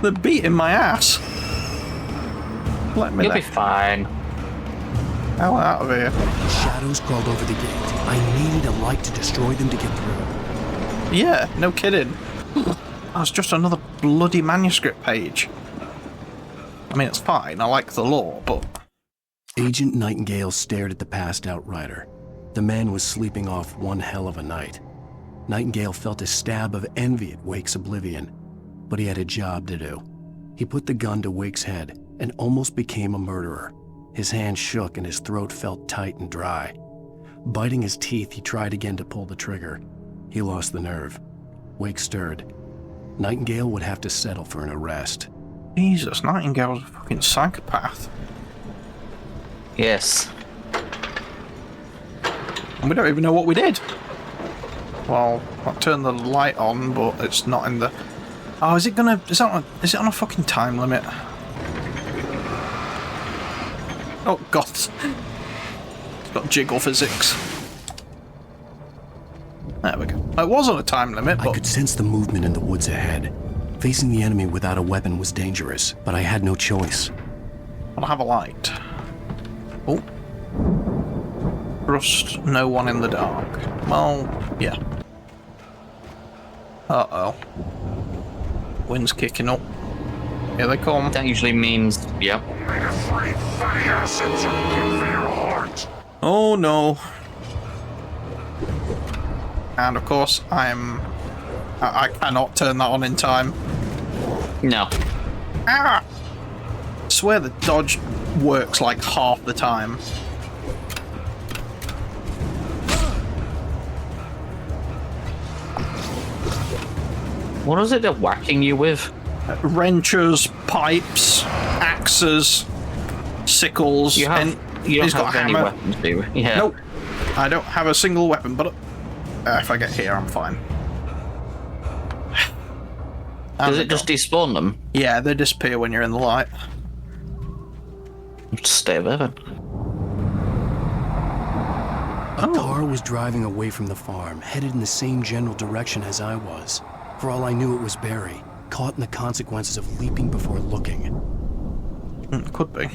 They're beating my ass. Let me You'll be fine. Hell out of here. Shadows crawled over the gate. I needed a light to destroy them to get through. Yeah, no kidding. That's just another bloody manuscript page. I mean, it's fine. I like the lore, but... Agent Nightingale stared at the passed-out rider. The man was sleeping off one hell of a night. Nightingale felt a stab of envy at Wake's oblivion, but he had a job to do. He put the gun to Wake's head and almost became a murderer. His hand shook and his throat felt tight and dry. Biting his teeth, he tried again to pull the trigger. He lost the nerve. Wake stirred. Nightingale would have to settle for an arrest. Jesus, Nightingale's a fucking psychopath. Yes. And we don't even know what we did. Well, I turned the light on, but it's not in the... Oh, is it gonna... Is it on a fucking time limit? Oh, God. It's got jiggle physics. There we go. It was on a time limit, but... I could sense the movement in the woods ahead. Facing the enemy without a weapon was dangerous, but I had no choice. I'll have a light. Oh. Trust no one in the dark. Well, yeah. Uh-oh. wind's kicking up. Here they come. That usually means, yep. Oh no. And of course, I cannot turn that on in time. No. Ah! I swear the dodge works like half the time. What is it they're whacking you with? Wrenches, pipes, axes, sickles. You don't he's have got a any hammer. weapons, do you? Yeah. Nope. I don't have a single weapon, but if I get here, I'm fine. Does it just despawn them? Yeah, they disappear when you're in the light. Just stay there then. A car was driving away from the farm, headed in the same general direction as I was. For all I knew, it was Barry, caught in the consequences of leaping before looking. Could be.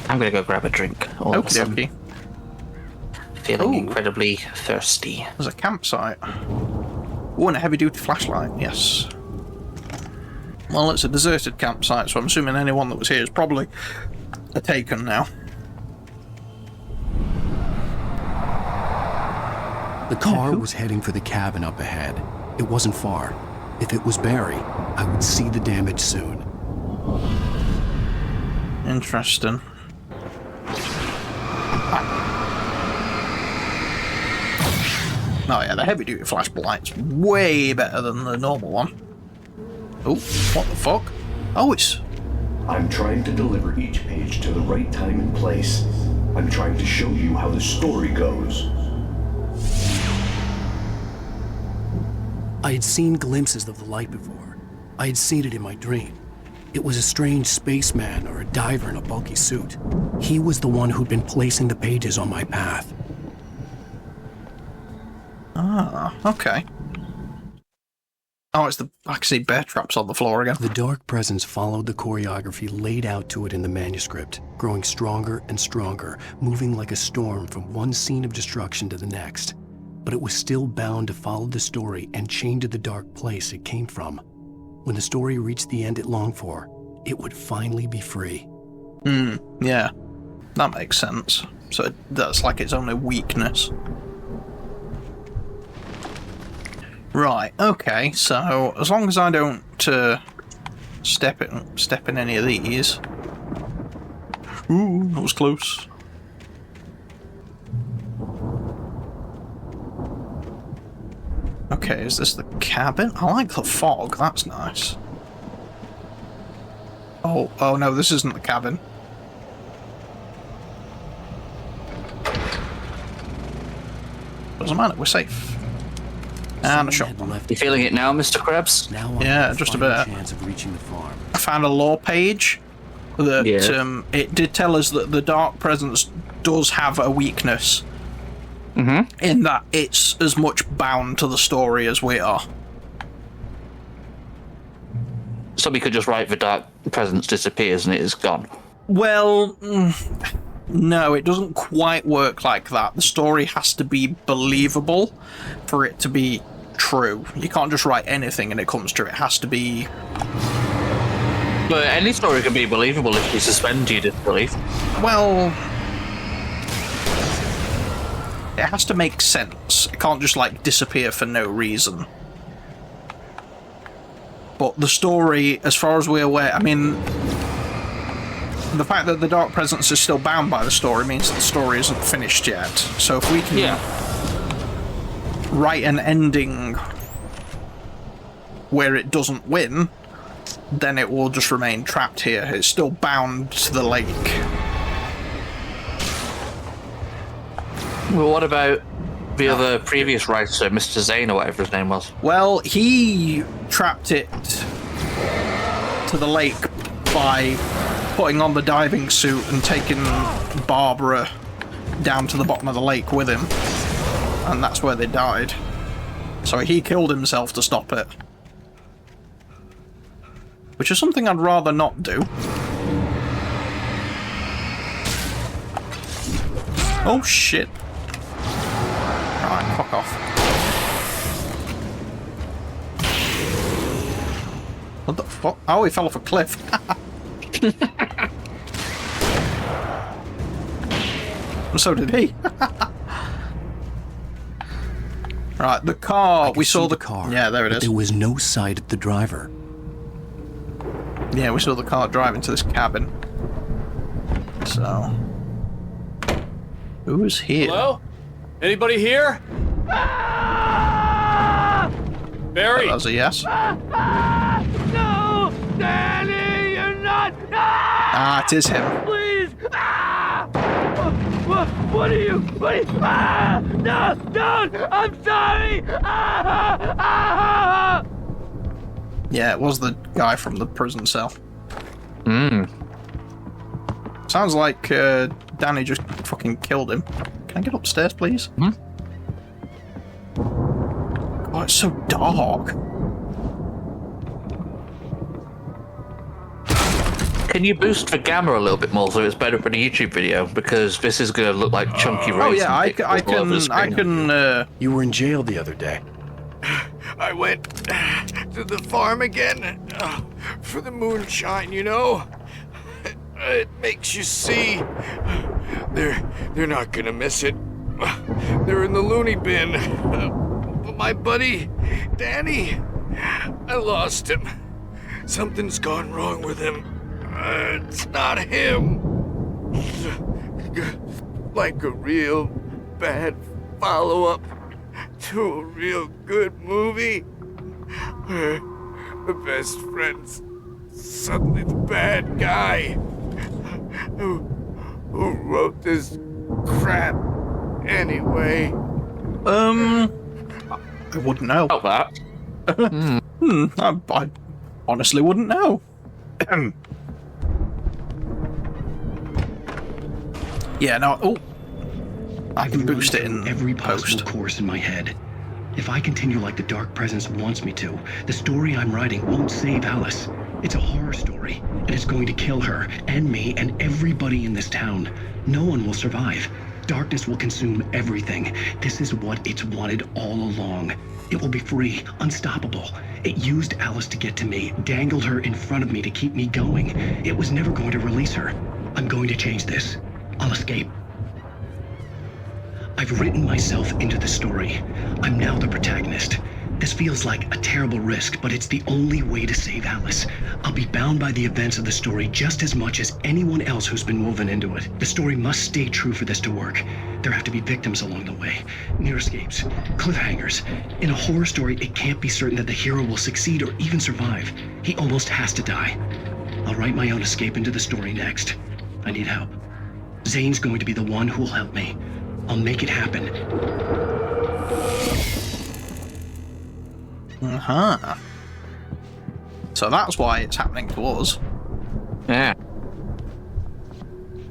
I'm gonna go grab a drink. Okie dokie. Feeling incredibly thirsty. There's a campsite. Oh, and a heavy-duty flashlight, yes. Well, it's a deserted campsite, so I'm assuming anyone that was here is probably taken now. The car was heading for the cabin up ahead. It wasn't far. If it was Barry, I would see the damage soon. Interesting. Oh yeah, the heavy-duty flashlight's way better than the normal one. Oh, what the fuck? Oh, it's... I'm trying to deliver each page to the right time and place. I'm trying to show you how the story goes. I had seen glimpses of the light before. I had seen it in my dream. It was a strange spaceman or a diver in a bulky suit. He was the one who'd been placing the pages on my path. Ah, okay. Oh, it's the... I can see bear traps on the floor again. The dark presence followed the choreography laid out to it in the manuscript, growing stronger and stronger, moving like a storm from one scene of destruction to the next. But it was still bound to follow the story and chained to the dark place it came from. When the story reached the end it longed for, it would finally be free. Yeah. That makes sense. So that's like its only weakness. Right, okay, so as long as I don't step in any of these. Ooh, that was close. Okay, is this the cabin? I like the fog, that's nice. Oh no, this isn't the cabin. Doesn't matter, we're safe. And a shotgun. You feeling it now, Mr. Krabs? Yeah, just a bit. Chance of reaching the farm. I found a lore page that it did tell us that the dark presence does have a weakness. In that it's as much bound to the story as we are. So we could just write the dark presence disappears and it is gone. Well, no, it doesn't quite work like that. The story has to be believable for it to be true. You can't just write anything and it comes true. It has to be... But any story can be believable if you suspend your disbelief. Well... it has to make sense. It can't just, like, disappear for no reason. But the story, as far as we're aware, I mean... the fact that the dark presence is still bound by the story means that the story isn't finished yet. So if we can write an ending where it doesn't win, then it will just remain trapped here. It's still bound to the lake. Well, what about the other previous writer, Mr. Zane or whatever his name was? Well, he trapped it to the lake by putting on the diving suit and taking Barbara down to the bottom of the lake with him. And that's where they died. So he killed himself to stop it. Which is something I'd rather not do. Oh shit. Right, fuck off. What the fuck? Oh, he fell off a cliff. So did he. Right, the car. We saw the car. Yeah, there it is. There was no sight of the driver. Yeah, we saw the car drive into this cabin. So, who's here? Hello? Anybody here? Barry. That was a yes. No, Danny, you're not. Ah, it is him. Please. What are you? No, don't. I'm sorry. Yeah, it was the guy from the prison cell. Sounds like Danny just fucking killed him. Can I get upstairs, please? Oh, it's so dark. Can you boost the gamma a little bit more so it's better for the YouTube video? Because this is going to look like chunky rays. Oh yeah, I can. You were in jail the other day. I went to the farm again for the moonshine, you know? It makes you see. They're not gonna miss it. They're in the loony bin. But my buddy, Danny, I lost him. Something's gone wrong with him. It's not him. Like a real bad follow-up to a real good movie where the best friend's suddenly the bad guy who wrote this crap anyway. I wouldn't know. About that. I honestly wouldn't know. Yeah, no. Oh, I can boost it in every possible post. course in my head. If I continue like the Dark Presence wants me to, the story I'm writing won't save Alice. It's a horror story, and it's going to kill her, and me, and everybody in this town. No one will survive. Darkness will consume everything. This is what it's wanted all along. It will be free, unstoppable. It used Alice to get to me, dangled her in front of me to keep me going. It was never going to release her. I'm going to change this. I'll escape. I've written myself into the story. I'm now the protagonist. This feels like a terrible risk, but it's the only way to save Alice. I'll be bound by the events of the story just as much as anyone else who's been woven into it. The story must stay true for this to work. There have to be victims along the way, near escapes, cliffhangers. In a horror story, it can't be certain that the hero will succeed or even survive. He almost has to die. I'll write my own escape into the story next. I need help. Zane's going to be the one who will help me. I'll make it happen. So that's why it's happening to us. Yeah.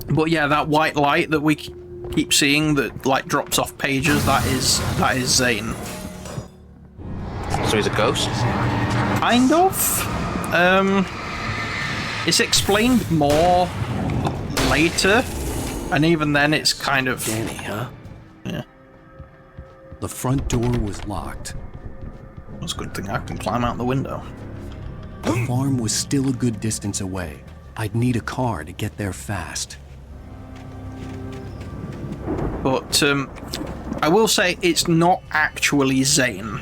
But yeah, that white light that we keep seeing that like drops off pages, that is Zane. So he's a ghost? Kind of. It's explained more later, and even then it's kind of Danny, huh? Yeah. The front door was locked. That's a good thing I can climb out the window. The farm was still a good distance away. I'd need a car to get there fast. But I will say it's not actually Zane.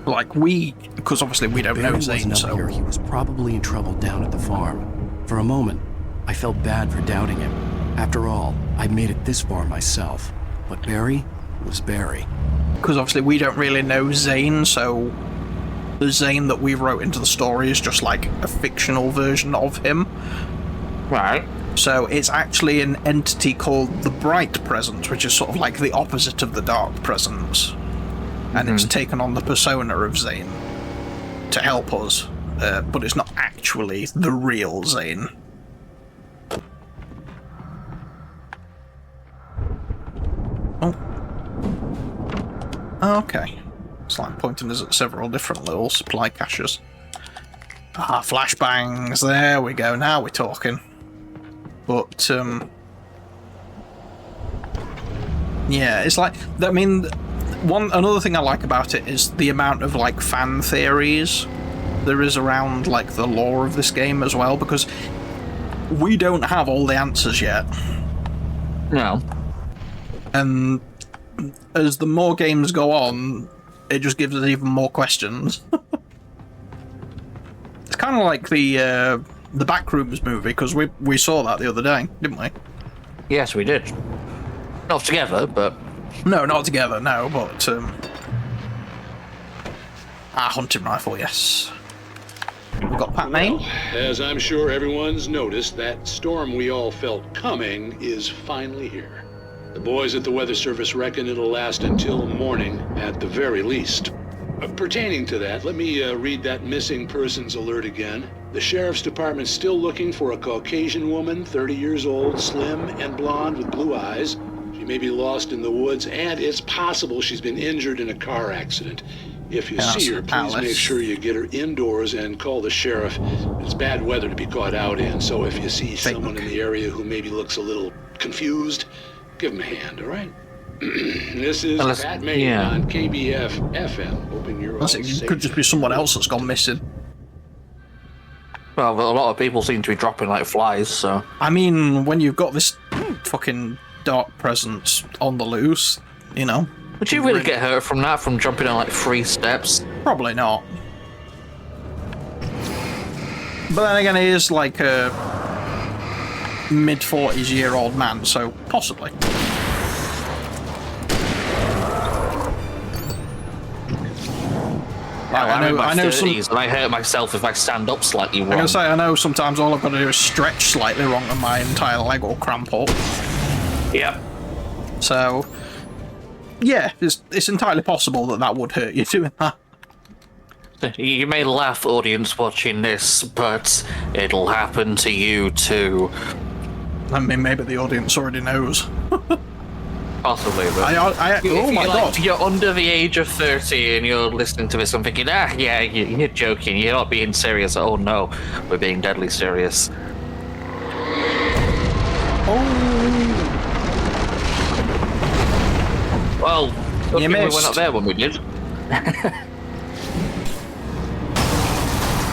Like because obviously we don't Barry know Zane, wasn't up here. He was probably in trouble down at the farm. For a moment, I felt bad for doubting him. After all, I'd made it this far myself. But Barry was Barry. Because obviously we don't really know Zane, so the Zane that we wrote into the story is just like a fictional version of him. Right. So it's actually an entity called the Bright Presence, which is sort of like the opposite of the Dark Presence. And it's taken on the persona of Zane to help us, but it's not actually the real Zane. Oh, okay. It's like pointing us at several different little supply caches. Ah, flashbangs. There we go. Now we're talking. But yeah, it's like, I mean, another thing I like about it is the amount of like fan theories there is around like the lore of this game as well, because we don't have all the answers yet. No. And as the more games go on, it just gives us even more questions. It's kind of like the Backrooms movie, because we saw that the other day, didn't we? Yes, we did. Not together, but... No, not together, no, but... hunting rifle, yes. We've got Pat Main. Well, as I'm sure everyone's noticed, that storm we all felt coming is finally here. The boys at the Weather Service reckon it'll last until morning at the very least. Pertaining to that, let me read that missing persons alert again. The Sheriff's Department's still looking for a Caucasian woman, 30 years old, slim and blonde with blue eyes. She may be lost in the woods, and it's possible she's been injured in a car accident. If you see her, please make sure you get her indoors and call the sheriff. It's bad weather to be caught out in, so if you see someone in the area who maybe looks a little confused, give him a hand, all right? This is Pat Main on KBF FM. Hoping you're all safe. It could just be someone else that's gone missing. Well, a lot of people seem to be dropping like flies, so... I mean, when you've got this fucking dark presence on the loose, you know... Would you really get hurt from that, from jumping on like 3 steps? Probably not. But then again, he is like a mid-40s-year-old man, so possibly. I'm in my 30s, and I hurt myself if I stand up slightly wrong. I'm gonna say, I know sometimes all I've got to do is stretch slightly wrong and my entire leg will cramp up. Yep. So, yeah, it's entirely possible that would hurt you doing that. You may laugh, audience, watching this, but it'll happen to you too. I mean, maybe the audience already knows. Possibly, but oh my god! If you're under the age of 30 and you're listening to this and thinking, yeah, you're joking, you're not being serious. Oh no, we're being deadly serious. Well, good thing we went up there when we did.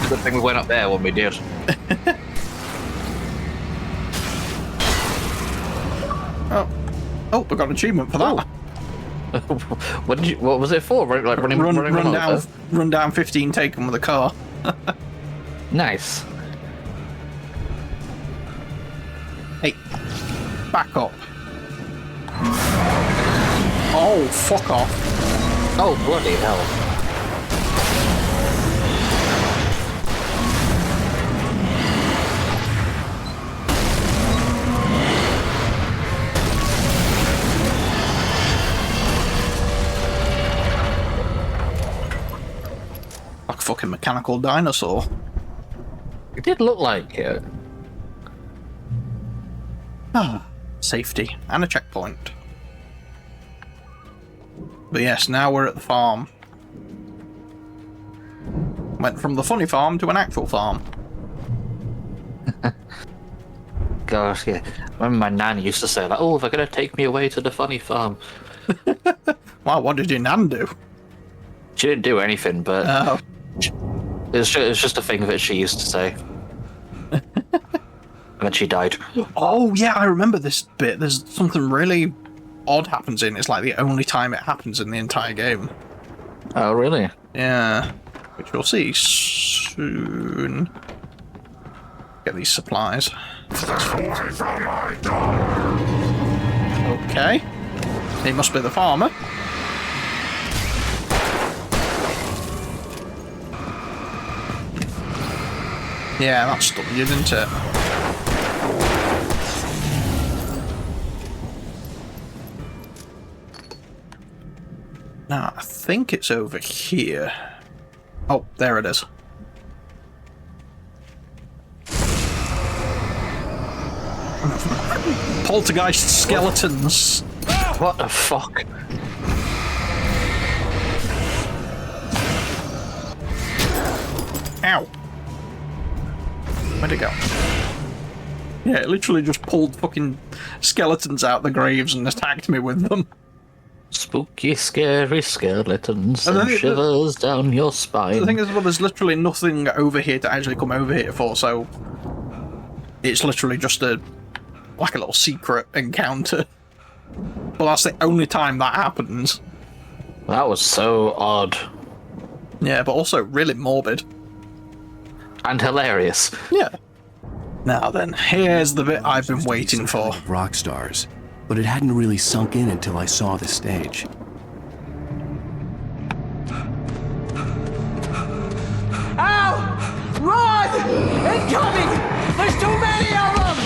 Good thing we went up there when we did. Oh, we got an achievement for that. What was it for? Like run down 15 taken with a car. Nice. Hey, back up. Oh, fuck off. Oh, bloody hell. Like a fucking mechanical dinosaur. It did look like it. Safety and a checkpoint. But yes, now we're at the farm. Went from the funny farm to an actual farm. Gosh, yeah. I remember my nan used to say that, oh, they're going to take me away to the funny farm. Wow, what did your nan do? She didn't do anything, but it's just a thing that she used to say. And then she died. Oh, yeah, I remember this bit. There's something really odd happens in. It's like the only time it happens in the entire game. Oh, really? Yeah. Which we'll see soon. Get these supplies. Okay. He must be the farmer. Yeah, that stunned you, didn't it? Now, I think it's over here. Oh, there it is. Poltergeist skeletons. What the fuck? Ow. Where'd it go? Yeah, it literally just pulled fucking skeletons out the graves and attacked me with them. Spooky, scary skeletons And I and think shivers down your spine. The thing is, well, there's literally nothing over here to actually come over here for, so it's literally just like a little secret encounter. But that's the only time that happens. That was so odd. Yeah, but also really morbid. And hilarious. Yeah. Now then, here's the bit I've been waiting for. Rock stars, but it hadn't really sunk in until I saw the stage. Ow! Run! Incoming! There's too many of them!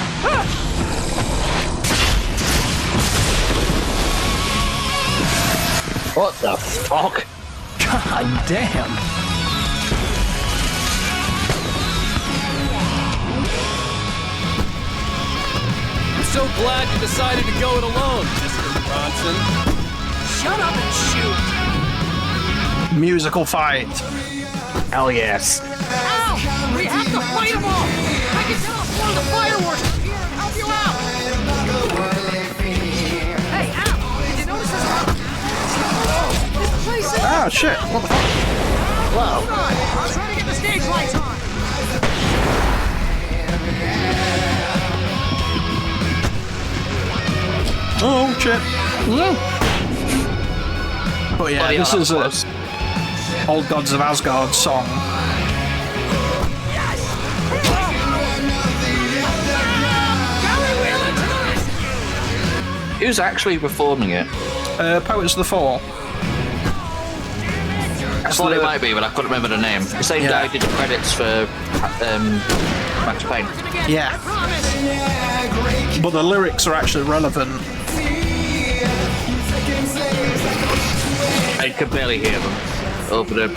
What the fuck? God damn! I'm so glad you decided to go it alone, Mr. Bronson. Shut up and shoot! Musical fight. Hell yes. Ow! We have to fight them all! I can tell one of the fireworks from here and help you out! Hey, Al! Did you notice this? This place is... Oh, shit. What the fuck? Wow. Hold on! I'm trying to get the stage lights on! Oh, shit. But yeah, this is a Old Gods of Asgard song. Who's actually performing it? Poets of the Fall. I thought it might be, but I couldn't remember the name. The same guy did the credits for Max Payne. Yeah. But the lyrics are actually relevant. I could barely hear them over the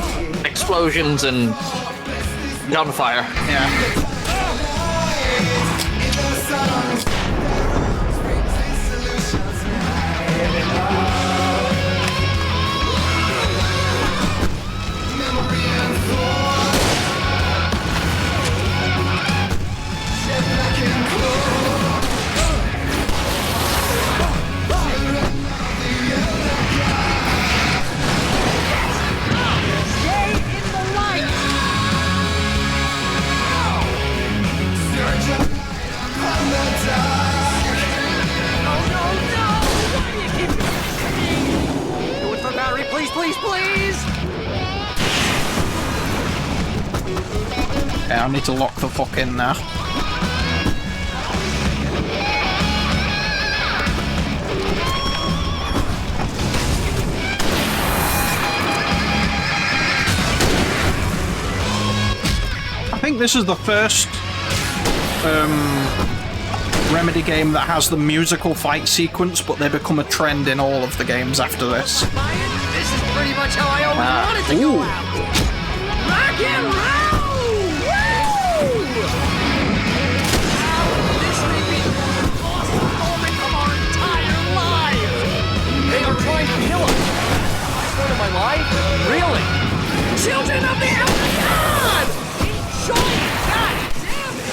explosions and gunfire. Yeah. Please, please, please! Yeah, I need to lock the fuck in now. I think this is the first Remedy game that has the musical fight sequence, but they become a trend in all of the games after this. This is pretty much how I always wanted to go out. Rock and roll! Woo! This may be the most awesome moment of our entire lives! They are trying to kill us! Point of my life? Really? Children of the Elder God! Enjoy it! God damn it!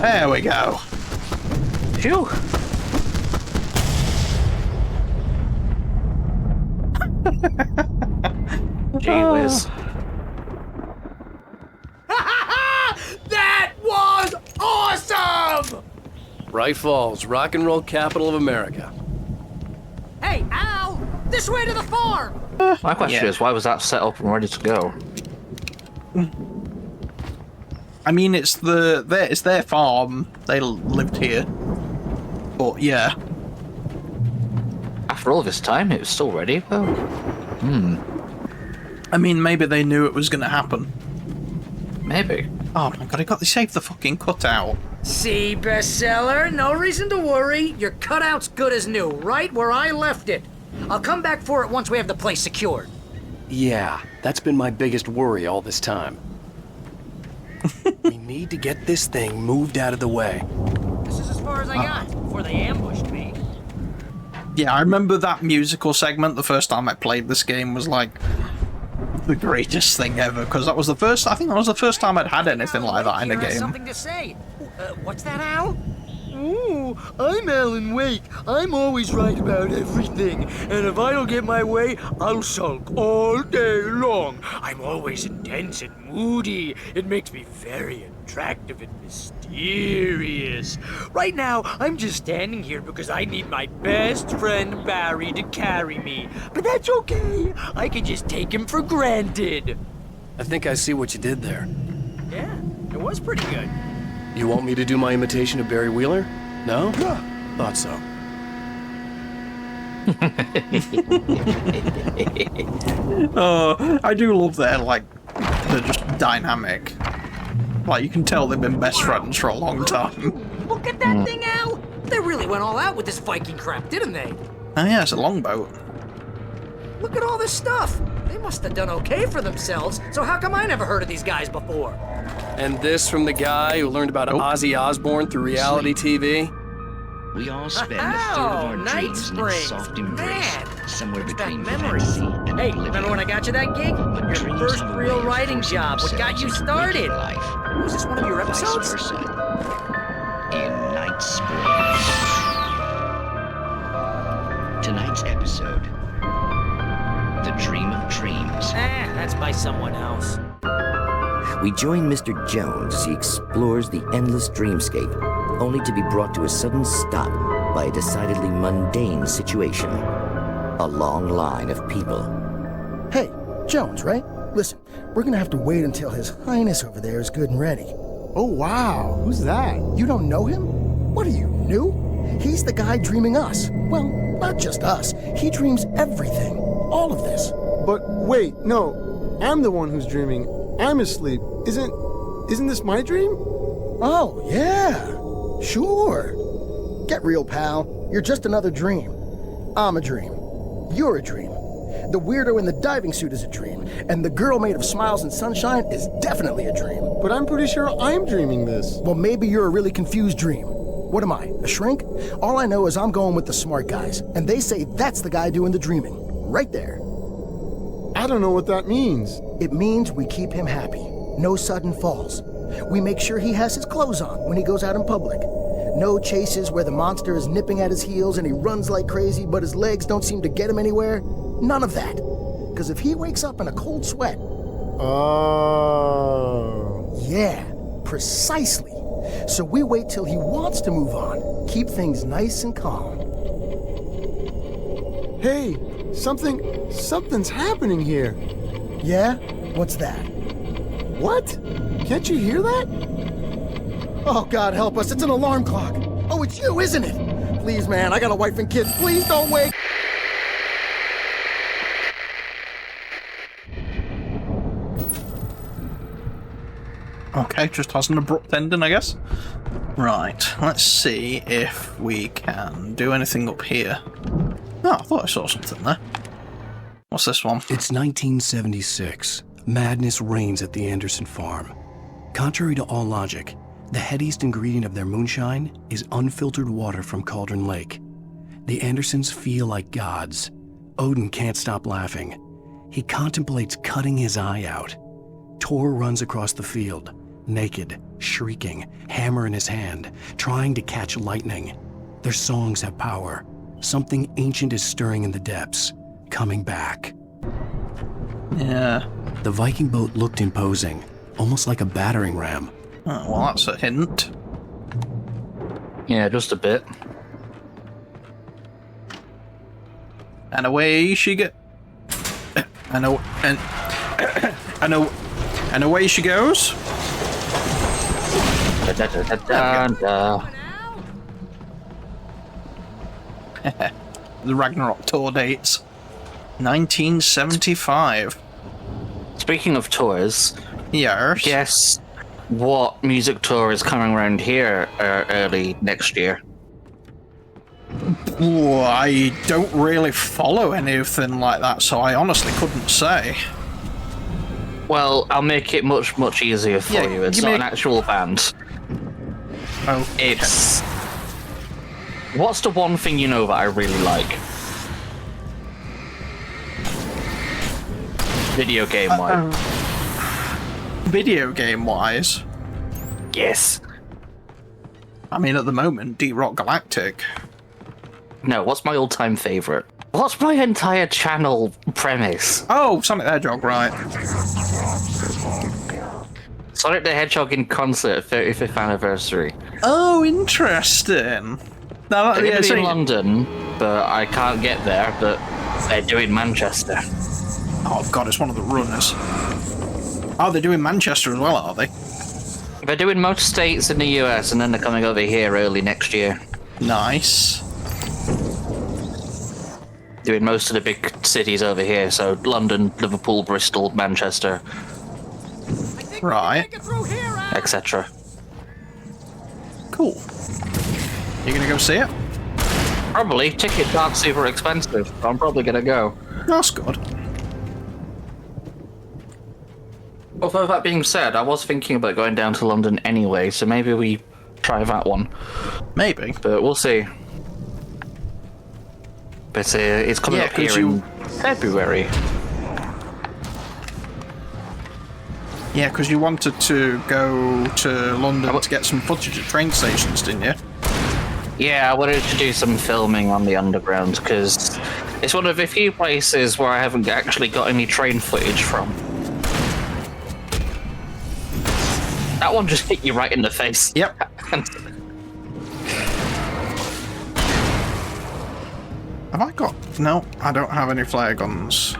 There we go. Phew. Gee whiz. That was awesome! Bright Falls, rock and roll capital of America. Hey, Al! This way to the farm! My question is, why was that set up and ready to go? I mean, it's their farm. They lived here. but yeah. After all this time, it was still ready, though. I mean, maybe they knew it was going to happen. Maybe. Oh my god, they saved the fucking cutout. See, bestseller? No reason to worry. Your cutout's good as new, right where I left it. I'll come back for it once we have the place secured. Yeah, that's been my biggest worry all this time. We need to get this thing moved out of the way. This is as far as I got before they ambushed me. Yeah, I remember that musical segment the first time I played this game was like the greatest thing ever, because that was the first, I think that was the first time I'd had anything like that in a game. Something to say. What's that, Al? Ooh, I'm Alan Wake. I'm always right about everything. And if I don't get my way, I'll sulk all day long. I'm always intense and moody. It makes me very attractive and mysterious. Right now, I'm just standing here because I need my best friend Barry to carry me. But that's okay. I can just take him for granted. I think I see what you did there. Yeah, it was pretty good. You want me to do my imitation of Barry Wheeler? No? Thought so. Oh, I do love their, like, they're just dynamic. Like, you can tell they've been best friends for a long time. Look at that thing, Al! They really went all out with this Viking crap, didn't they? Oh yeah, it's a longboat. Look at all this stuff. They must have done okay for themselves, so how come I never heard of these guys before? And this from the guy who learned about Ozzy Osbourne through reality TV? We all spend a third of our Night dreams in a Springs. soft embrace, somewhere between memories. fantasy and Hey, oblivion. remember when I got you that gig? Your dreams first have a real way of writing forcing job. What got you themselves into waking started? life. Was this one of your Vice episodes? versa. In Night Springs. Tonight's episode, The Dream of Dreams. That's by someone else. We join Mr. Jones as he explores the endless dreamscape, only to be brought to a sudden stop by a decidedly mundane situation. A long line of people. Hey, Jones, right? Listen, we're gonna have to wait until His Highness over there is good and ready. Oh, wow. Who's that? You don't know him? What are you, new? He's the guy dreaming us. Well, not just us. He dreams everything. All of this. But wait, no. I'm the one who's dreaming. I'm asleep. Isn't this my dream? Oh, yeah. Sure. Get real, pal. You're just another dream. I'm a dream. You're a dream. The weirdo in the diving suit is a dream. And the girl made of smiles and sunshine is definitely a dream. But I'm pretty sure I'm dreaming this. Well, maybe you're a really confused dream. What am I, a shrink? All I know is I'm going with the smart guys. And they say that's the guy doing the dreaming. Right there. I don't know what that means. It means we keep him happy. No sudden falls. We make sure he has his clothes on when he goes out in public. No chases where the monster is nipping at his heels and he runs like crazy, but his legs don't seem to get him anywhere. None of that. Because if he wakes up in a cold sweat... Oh. Yeah, precisely. So we wait till he wants to move on. Keep things nice and calm. Hey, something's happening here. Yeah? What's that? What? Can't you hear that? Oh, God help us, it's an alarm clock. Oh, it's you, isn't it? Please, man, I got a wife and kids. Please don't wake. Okay, just has an abrupt ending, I guess. Right, let's see if we can do anything up here. Oh, I thought I saw something there. What's this one? It's 1976. Madness reigns at the Anderson farm. Contrary to all logic, the headiest ingredient of their moonshine is unfiltered water from Cauldron Lake. The Andersons feel like gods. Odin can't stop laughing. He contemplates cutting his eye out. Tor runs across the field, naked, shrieking, hammer in his hand, trying to catch lightning. Their songs have power. Something ancient is stirring in the depths, coming back. Yeah. The Viking boat looked imposing, almost like a battering ram. Oh, well, that's a hint. Yeah, just a bit. And away she get. And away she goes. Da, da, da, da, da, da. The Ragnarok tour dates. 1975. Speaking of tours, yes. Guess what music tour is coming around here early next year? Ooh, I don't really follow anything like that, so I honestly couldn't say. Well, I'll make it much, much easier for you. It's not an actual band. Oh. It's... What's the one thing you know that I really like? Video game-wise. Video game-wise? Yes. I mean, at the moment, Deep Rock Galactic. No, what's my all-time favourite? What's my entire channel premise? Oh, Sonic the Hedgehog, right. Sonic the Hedgehog in concert, 35th anniversary. Oh, interesting. No, They're going to be in London, but I can't get there, but they're doing Manchester. Oh, God, it's one of the runners. Oh, they're doing Manchester as well, are they? They're doing most states in the US, and then they're coming over here early next year. Nice. Doing most of the big cities over here, so London, Liverpool, Bristol, Manchester. Right. Etc. Cool. You gonna go see it? Probably. Tickets aren't super expensive, but I'm probably gonna go. That's good. Although that being said, I was thinking about going down to London anyway, so maybe we try that one. Maybe. But we'll see. But it's coming up here in February. Yeah, because you wanted to go to London to get some footage at train stations, didn't you? Yeah, I wanted to do some filming on the Underground, because it's one of the few places where I haven't actually got any train footage from. That one just hit you right in the face. Yep. Have I got... No, I don't have any flare guns.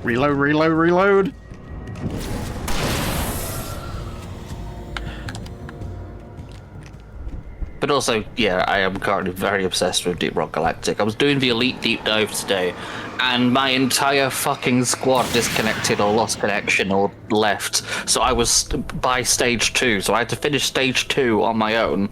Reload, reload, reload. But also, yeah, I am currently very obsessed with Deep Rock Galactic. I was doing the Elite Deep Dive today, and my entire fucking squad disconnected or lost connection or left. So I was by stage 2, so I had to finish stage 2 on my own.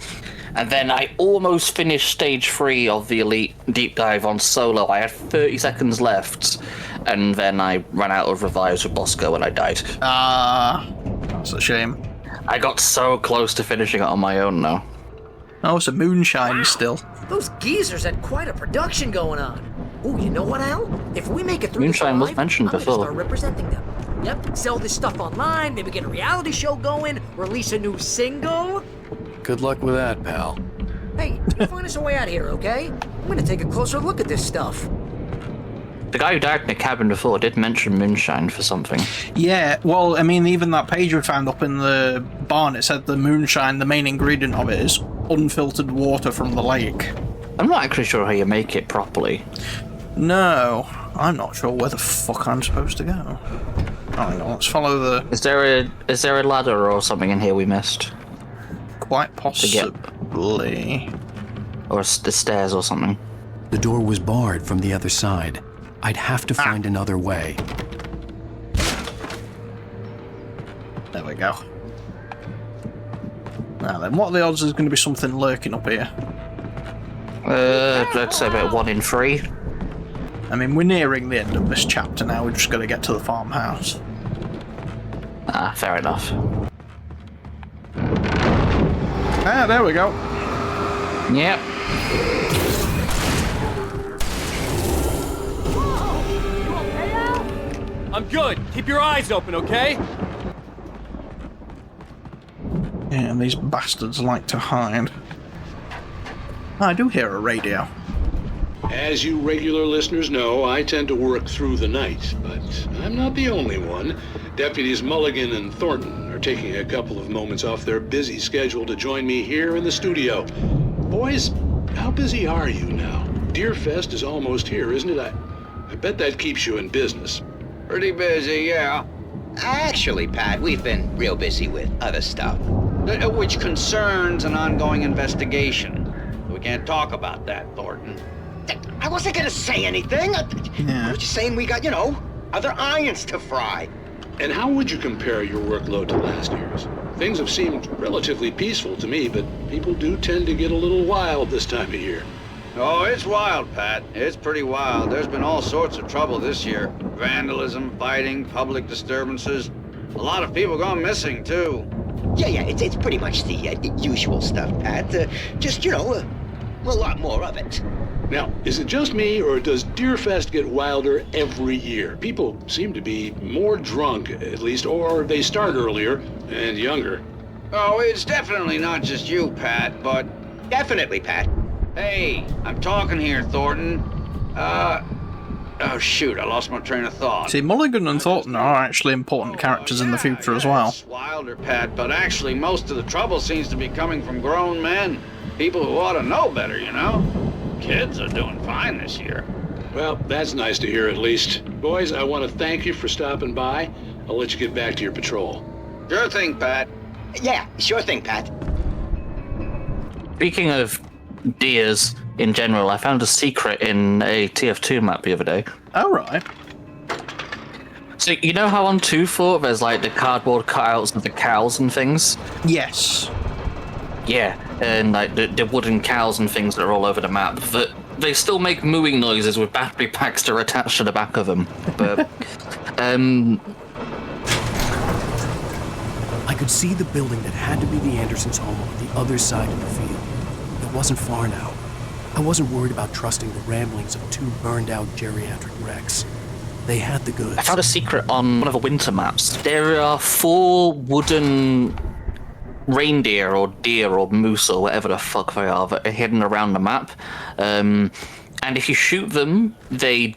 And then I almost finished stage 3 of the Elite Deep Dive on solo. I had 30 seconds left, and then I ran out of revives with Bosco and I died. That's a shame. I got so close to finishing it on my own now. Oh, it's a moonshine still. Those geezers had quite a production going on. Oh, you know what, Al? If we make it through Moonshine this was mentioned I'm gonna before. start representing them. Yep, sell this stuff online, maybe get a reality show going, release a new single. Good luck with that, pal. Hey, you find us a way out of here, okay? I'm gonna take a closer look at this stuff. The guy who died in the cabin before did mention moonshine for something. Yeah, well, I mean, even that page we found up in the barn, it said the moonshine, the main ingredient of it is unfiltered water from the lake. I'm not actually sure how you make it properly. No, I'm not sure where the fuck I'm supposed to go. Hang on, let's follow the... Is there a ladder or something in here we missed? Quite possibly. Or the stairs or something. The door was barred from the other side. I'd have to find another way. There we go. Now then, what are the odds there's going to be something lurking up here? Let's say about 1 in 3. I mean, we're nearing the end of this chapter now. We're just going to get to the farmhouse. Fair enough. There we go. Yep. I'm good. Keep your eyes open, okay? Yeah, and these bastards like to hide. I do hear a radio. As you regular listeners know, I tend to work through the night, but I'm not the only one. Deputies Mulligan and Thornton are taking a couple of moments off their busy schedule to join me here in the studio. Boys, how busy are you now? Deerfest is almost here, isn't it? I bet that keeps you in business. Pretty busy, yeah. Actually, Pat, we've been real busy with other stuff, which concerns an ongoing investigation. We can't talk about that, Thornton. I wasn't gonna say anything. I was just saying we got, other irons to fry. And how would you compare your workload to last year's? Things have seemed relatively peaceful to me, but people do tend to get a little wild this time of year. Oh, it's wild, Pat. It's pretty wild. There's been all sorts of trouble this year. Vandalism, fighting, public disturbances. A lot of people gone missing, too. Yeah, it's pretty much the usual stuff, Pat. Just, a lot more of it. Now, is it just me, or does Deerfest get wilder every year? People seem to be more drunk, at least, or they start earlier and younger. Oh, it's definitely not just you, Pat, but... Definitely, Pat. Hey, I'm talking here, Thornton. Oh shoot, I lost my train of thought. See, Mulligan and Thornton are actually important characters in the future as well. It's wilder, Pat, but actually most of the trouble seems to be coming from grown men. People who ought to know better, Kids are doing fine this year. Well, that's nice to hear at least. Boys, I want to thank you for stopping by. I'll let you get back to your patrol. Sure thing, Pat. Yeah, sure thing, Pat. Speaking of deers in general, I found a secret in a TF2 map the other day. Oh, right. So, you know how on 2-4 there's like the cardboard cutouts of the cows and things? Yes. Yeah, and like the wooden cows and things that are all over the map. But they still make mooing noises with battery packs that are attached to the back of them. But, I could see the building that had to be the Andersons' home on the other side of the field. It wasn't far now. I wasn't worried about trusting the ramblings of two burned-out geriatric wrecks. They had the goods. I found a secret on one of the winter maps. There are 4 wooden reindeer or deer or moose or whatever the fuck they are that are hidden around the map. And if you shoot them, they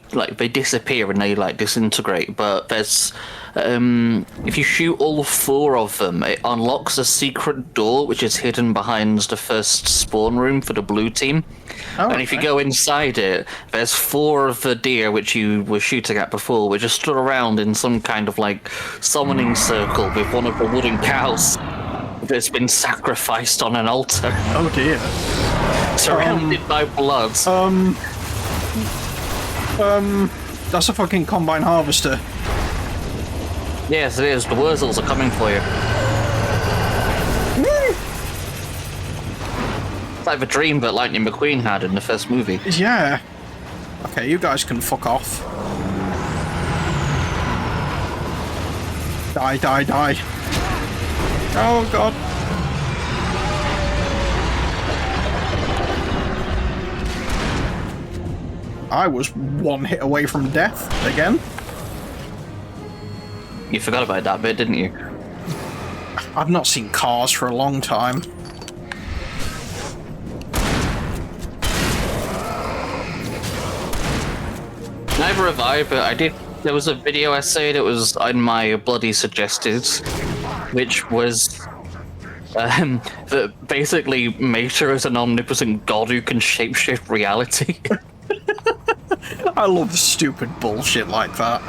disappear and they disintegrate. But there's if you shoot all 4 of them, it unlocks a secret door which is hidden behind the first spawn room for the blue team. Oh, and if you go inside it, there's 4 of the deer which you were shooting at before, which are stood around in some kind of summoning circle with one of the wooden cows that's been sacrificed on an altar. Oh dear. Surrounded by blood. That's a fucking combine harvester. Yes, it is. The Wurzels are coming for you. It's like the dream that Lightning McQueen had in the first movie. Yeah. Okay, you guys can fuck off. Die, die, die. Oh god. I was 1 hit away from death again. You forgot about that bit, didn't you? I've not seen cars for a long time. Neither have I, but I did. There was a video essay that was on my bloody suggested, which was that basically Mater is an omnipotent god who can shapeshift reality. I love stupid bullshit like that.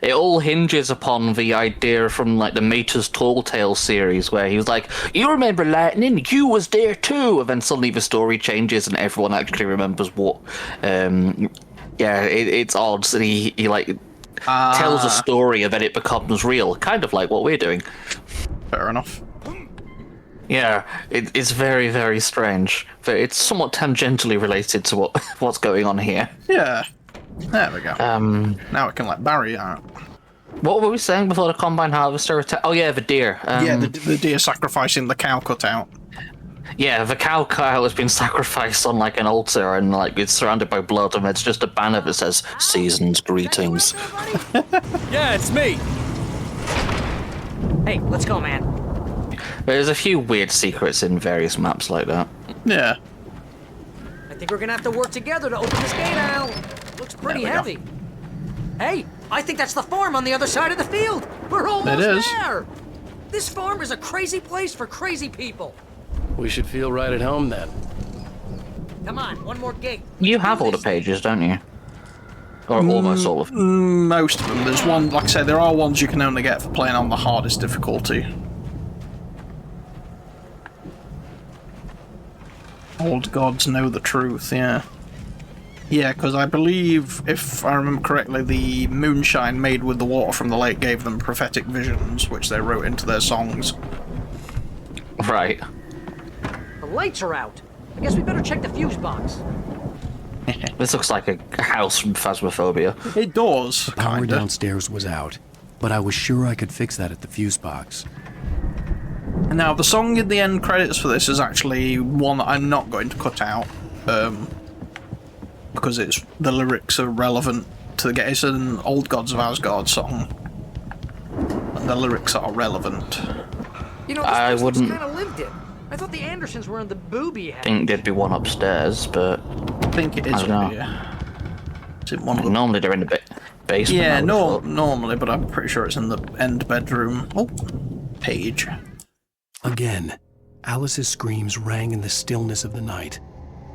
It all hinges upon the idea from the Mater's Tall Tale series, where he was like, "You remember Lightning? You was there too." And then suddenly the story changes and everyone actually remembers what. It's odd. So he tells a story and then it becomes real, kind of like what we're doing. Fair enough. Yeah, it's very, very strange, but it's somewhat tangentially related to what's going on here. Yeah. There we go. Now we can let Barry out. What were we saying before the combine harvester attack? Oh yeah, the deer. The deer sacrificing the cow cutout. Yeah, the cow cutout has been sacrificed on an altar, and it's surrounded by blood, and it's just a banner that says "Season's Greetings." Yeah, it's me. Hey, let's go, man. There's a few weird secrets in various maps like that. Yeah. I think we're gonna have to work together to open this gate out. Looks pretty heavy. Hey, I think that's the farm on the other side of the field. We're almost there. This farm is a crazy place for crazy people. We should feel right at home then. Come on, one more gate. You have all the pages, don't you? Or almost all of them? Most of them. There's one, like I say, there are ones you can only get for playing on the hardest difficulty. Old gods know the truth, yeah. Yeah, because I believe, if I remember correctly, the moonshine made with the water from the lake gave them prophetic visions, which they wrote into their songs. Right. The lights are out. I guess we better check the fuse box. This looks like a house from Phasmophobia. It does, The power downstairs was out, but I was sure I could fix that at the fuse box. Now, the song in the end credits for this is actually one that I'm not going to cut out, because the lyrics are relevant to the game. It's an Old Gods of Asgard song, and the lyrics are relevant. You know, I wouldn't kind of lived it. I thought the Andersons were in the booby house. think there'd be one upstairs, but I think it is. I don't know. Is it one of Normally they're in the basement. Yeah, normally, but I'm pretty sure it's in the end bedroom. Oh, page. Again, Alice's screams rang in the stillness of the night.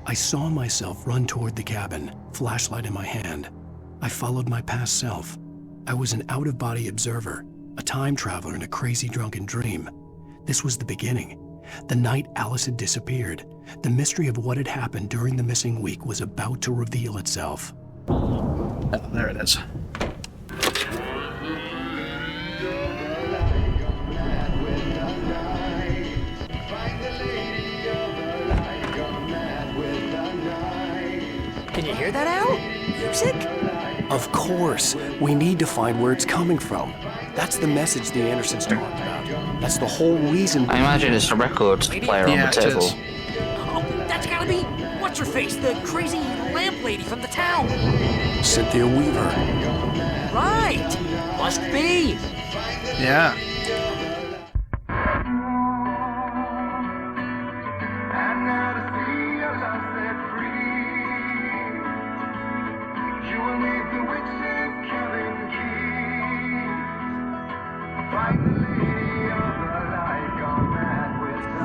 I saw myself run toward the cabin, flashlight in my hand. I followed my past self. I was an out-of-body observer, a time traveler in a crazy drunken dream. This was the beginning. The night Alice had disappeared. The mystery of what had happened during the missing week was about to reveal itself. Oh, there it is. Can you hear that, Al? Music? Of course. We need to find where it's coming from. That's the message the Andersons talked about. That's the whole reason. I imagine it's a records player on the table. Oh, that's gotta be what's-her-face, the crazy lamp lady from the town. Cynthia Weaver. Right. Must be. Yeah.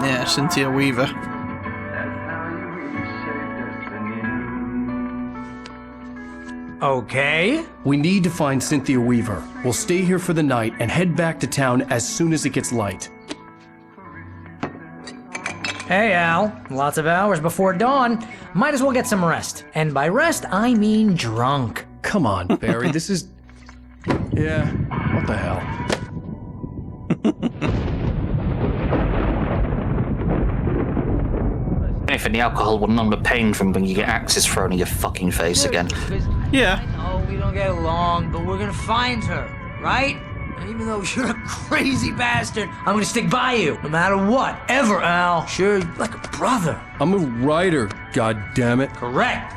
Yeah, Cynthia Weaver. Okay. We need to find Cynthia Weaver. We'll stay here for the night and head back to town as soon as it gets light. Hey, Al. Lots of hours before dawn. Might as well get some rest. And by rest, I mean drunk. Come on, Barry. This is... Yeah, what the hell? If the alcohol would numb the pain from when you get axes thrown in your fucking face again. Yeah. I know we don't get along, but we're gonna find her, right? And even though you're a crazy bastard, I'm gonna stick by you, no matter what, ever, Al. Sure, like a brother. I'm a writer, goddammit. Correct.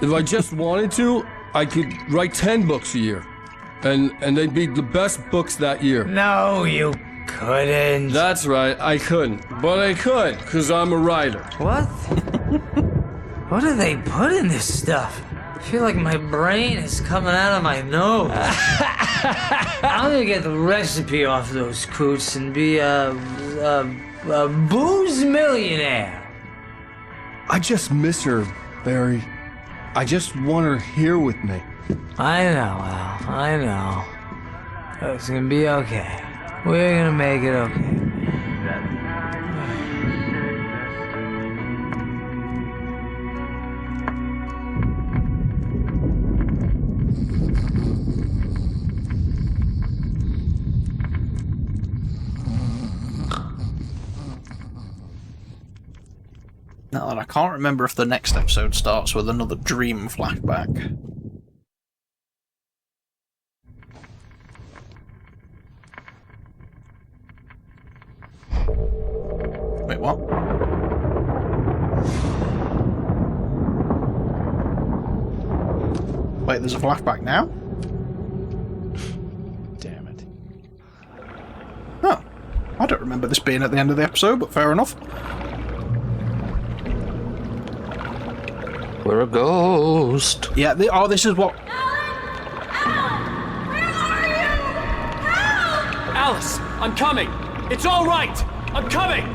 If I just wanted to, I could write 10 books a year. And they'd be the best books that year. No, you couldn't. That's right, I couldn't. But I could, because I'm a writer. What? What do they put in this stuff? I feel like my brain is coming out of my nose. I'm gonna get the recipe off those coots and be a booze millionaire. I just miss her, Barry. I just want her here with me. I know, Al. I know. It's gonna be okay. We're gonna make it okay. Now that I can't remember if the next episode starts with another dream flashback. Wait, what? Wait, there's a flashback now? Damn it. Oh, I don't remember this being at the end of the episode, but fair enough. We're a ghost. Yeah, oh, this is what... Alice, I'm coming. It's all right. I'm coming.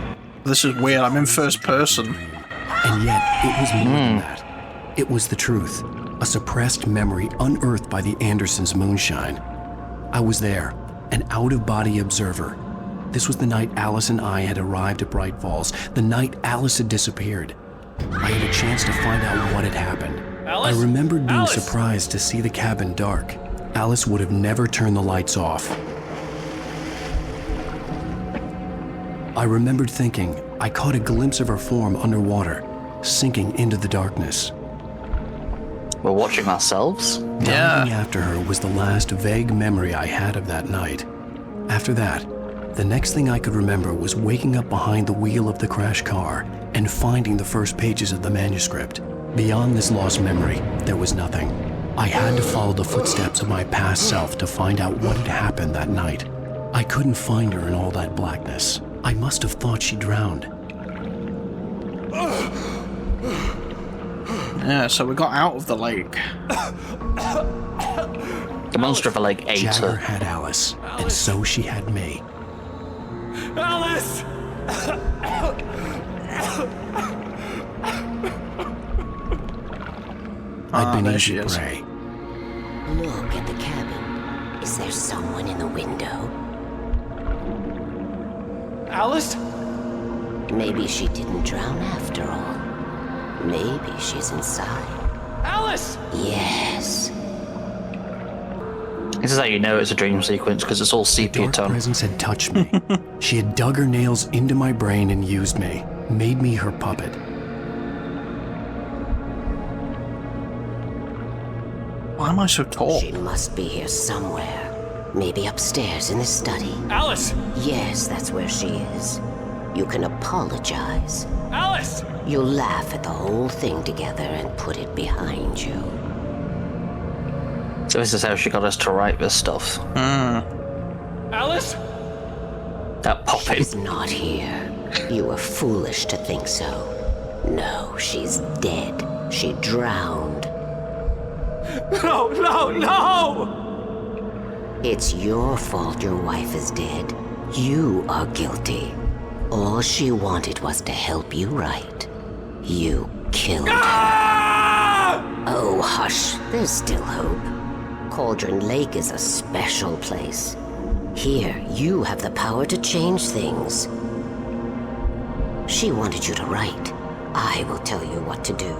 This is weird, I'm in first person. And yet, it was more than that. It was the truth. a suppressed memory unearthed by the Andersons' moonshine. I was there, an out-of-body observer. This was the night Alice and I had arrived at Bright Falls, the night Alice had disappeared. I had a chance to find out what had happened. Alice? I remembered being Alice? surprised to see the cabin dark. Alice would have never turned the lights off. I remembered thinking I caught a glimpse of her form underwater, sinking into the darkness. We're watching ourselves? Diving after her was the last vague memory I had of that night. After that, the next thing I could remember was waking up behind the wheel of the crashed car and finding the first pages of the manuscript. Beyond this lost memory, there was nothing. I had to follow the footsteps of my past self to find out what had happened that night. I couldn't find her in all that blackness. I must have thought she drowned. Yeah, so we got out of the lake. The monster of the lake ate Jagger her. had Alice, and so she had me. Alice! I'd been there easy she is. prey. Look at the cabin. Is there someone in the window? Alice? Maybe she didn't drown after all. Maybe she's inside. Alice! Yes. This is how you know it's a dream sequence, because it's all sepia Dark tone. presence had touched me. She had dug her nails into my brain and used me, made me her puppet. Why am I so tall? She must be here somewhere. Maybe upstairs in the study. Alice! Yes, that's where she is. You can apologize. Alice! You'll laugh at the whole thing together and put it behind you. So this is how she got us to write this stuff. Alice? That popping. She's not here. You were foolish to think so. No, she's dead. She drowned. No, no, no! It's your fault your wife is dead. You are guilty. All she wanted was to help you right. You killed her. Oh, hush. There's still hope. Cauldron Lake is a special place. Here, you have the power to change things. She wanted you to write. I will tell you what to do.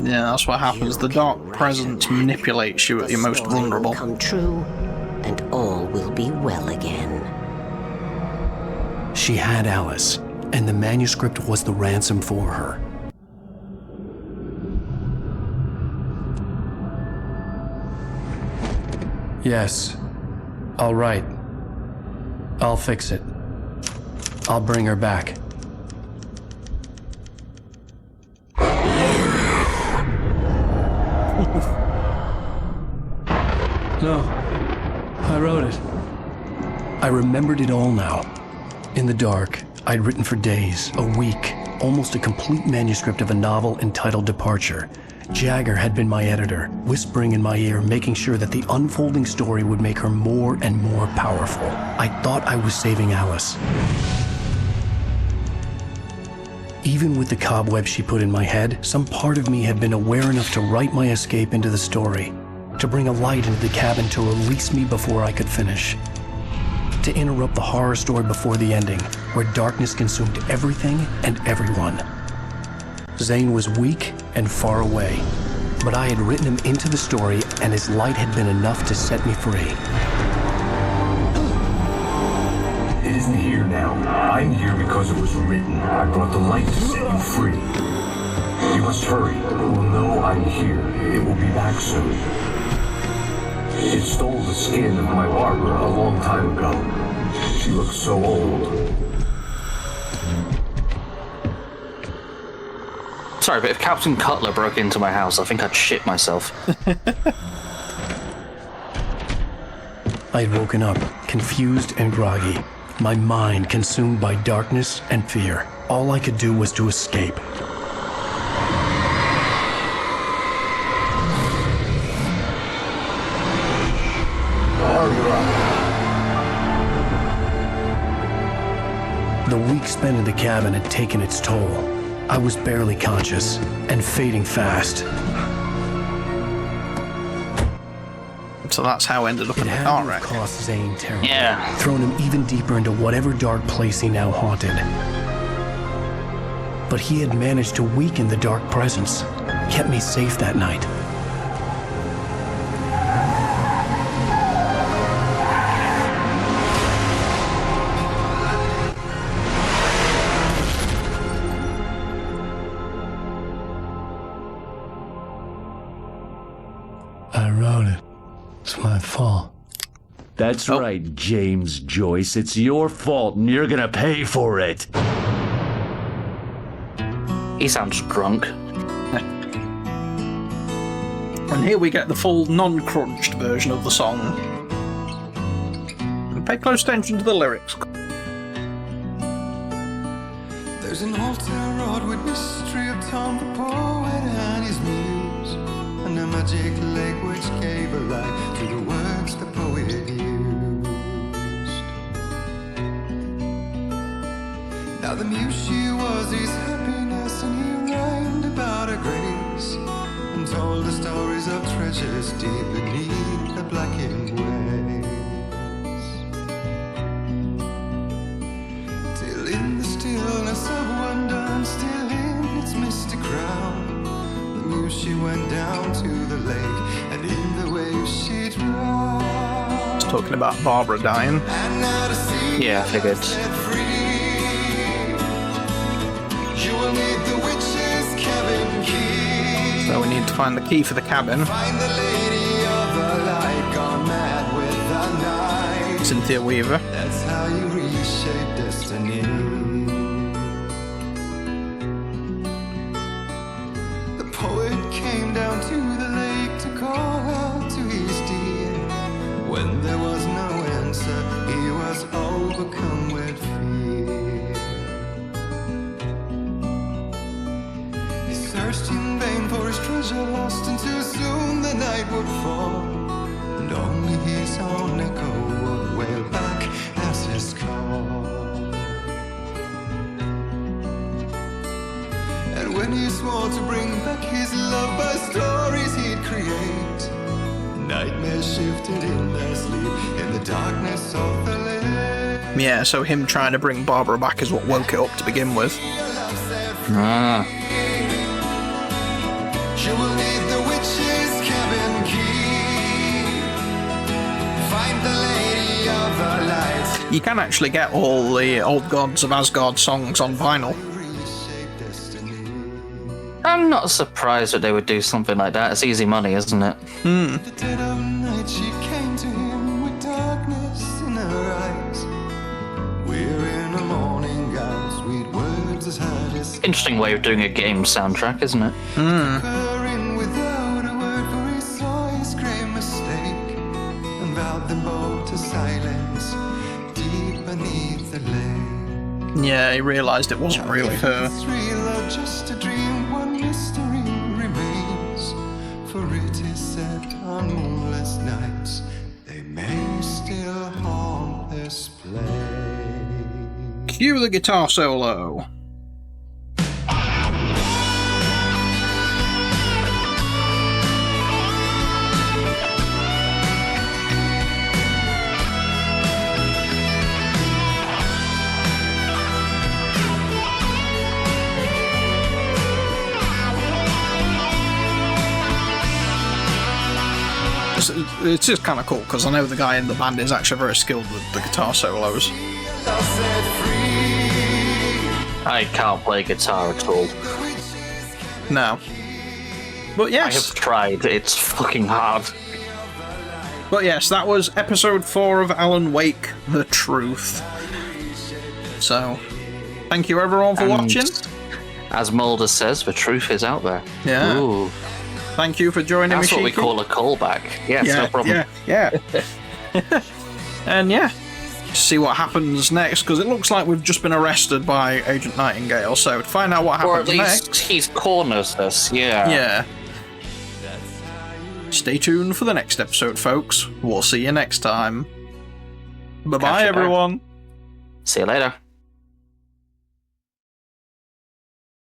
Yeah, that's what happens. The dark presence manipulates you at your most vulnerable. Come true, and all will be well again. She had Alice, and the manuscript was the ransom for her. Yes, I'll write. I'll fix it. I'll bring her back. No, I wrote it. I remembered it all now. In the dark, I'd written for days, a week, almost a complete manuscript of a novel entitled Departure. Jagger had been my editor, whispering in my ear, making sure that the unfolding story would make her more and more powerful. I thought I was saving Alice. Even with the cobweb she put in my head, some part of me had been aware enough to write my escape into the story, to bring a light into the cabin to release me before I could finish, to interrupt the horror story before the ending, where darkness consumed everything and everyone. Zane was weak and far away, but I had written him into the story, and his light had been enough to set me free. It isn't here now. I'm here because it was written. I brought the light to set you free. You must hurry. It will know I'm here. It will be back soon. It stole the skin of my barber a long time ago. She looks so old. Sorry, but if Captain Cutler broke into my house, I think I'd shit myself. I had woken up, confused and groggy, my mind consumed by darkness and fear. All I could do was to escape. The week spent in the cabin had taken its toll. I was barely conscious and fading fast. So that's how I ended up in the car wreck. Cost Zane terribly. Yeah. Thrown him even deeper into whatever dark place he now haunted. But he had managed to weaken the dark presence, kept me safe that night. I wrote it. It's my fault. That's right, James Joyce. It's your fault, and you're gonna pay for it. He sounds drunk. And here we get the full non-crunched version of the song. And pay close attention to the lyrics. There's an old town road with mystery of Tom the poet and his muse, and a magic lake which gave a life to the words the poet used. Now the muse she was his happiness, and he rhymed about her grace, and told the stories of treasures deep beneath the blackened waves. Till in the stillness of wonder, and still in its misty crown, the muse she went down to the lake, and in the waves she drowned. It's talking about Barbara dying. Yeah, I figured. You will need the witch's cabin key. So we need to find the key for the cabin. Find the lady of the light gone mad with the night. Cynthia Weaver. That's how you reshape destiny. The poet came down to the lake to call out to his dear. When there was no answer, he was overcome with fear. He searched in vain for his treasure lost, and too soon the night would fall, and only his own echo would wail back as his call. And when he swore to bring back his love by stories he'd create, nightmares shifted in their sleep in the darkness of the lake. Yeah, so him trying to bring Barbara back is what woke it up to begin with. Ah. You will need the witch's cabin key. Find the lady of the light. You can actually get all the Old Gods of Asgard songs on vinyl. I'm not surprised that they would do something like that. It's easy money, isn't it? The dead of night she came to him with darkness in her eyes. We're in a morning gown, sweet words as hard as Interesting way of doing a game soundtrack, isn't it? her in without a word, for he saw his grave mistake and vowed them both to silence deep beneath the lake. Yeah, he realised it wasn't really her. It's real or just a dream, one mystery remains, for it is said on moonless nights they may still haunt this place. Cue the guitar solo. It's just kind of cool because I know the guy in the band is actually very skilled with the guitar solos. I can't play guitar at all. No. But yes. I have tried, it's fucking hard. But yes, that was episode 4 of Alan Wake, The Truth. So, thank you everyone for watching. As Mulder says, the truth is out there. Yeah. Ooh. Thank you for joining That's me, what we Shiki. call a callback. Yes, yeah, no problem. Yeah. And yeah, see what happens next, because it looks like we've just been arrested by Agent Nightingale, so to find out what Or happens at least next... he's corners us, yeah. Yeah. Stay tuned for the next episode, folks. We'll see you next time. Bye-bye, everyone. See you later.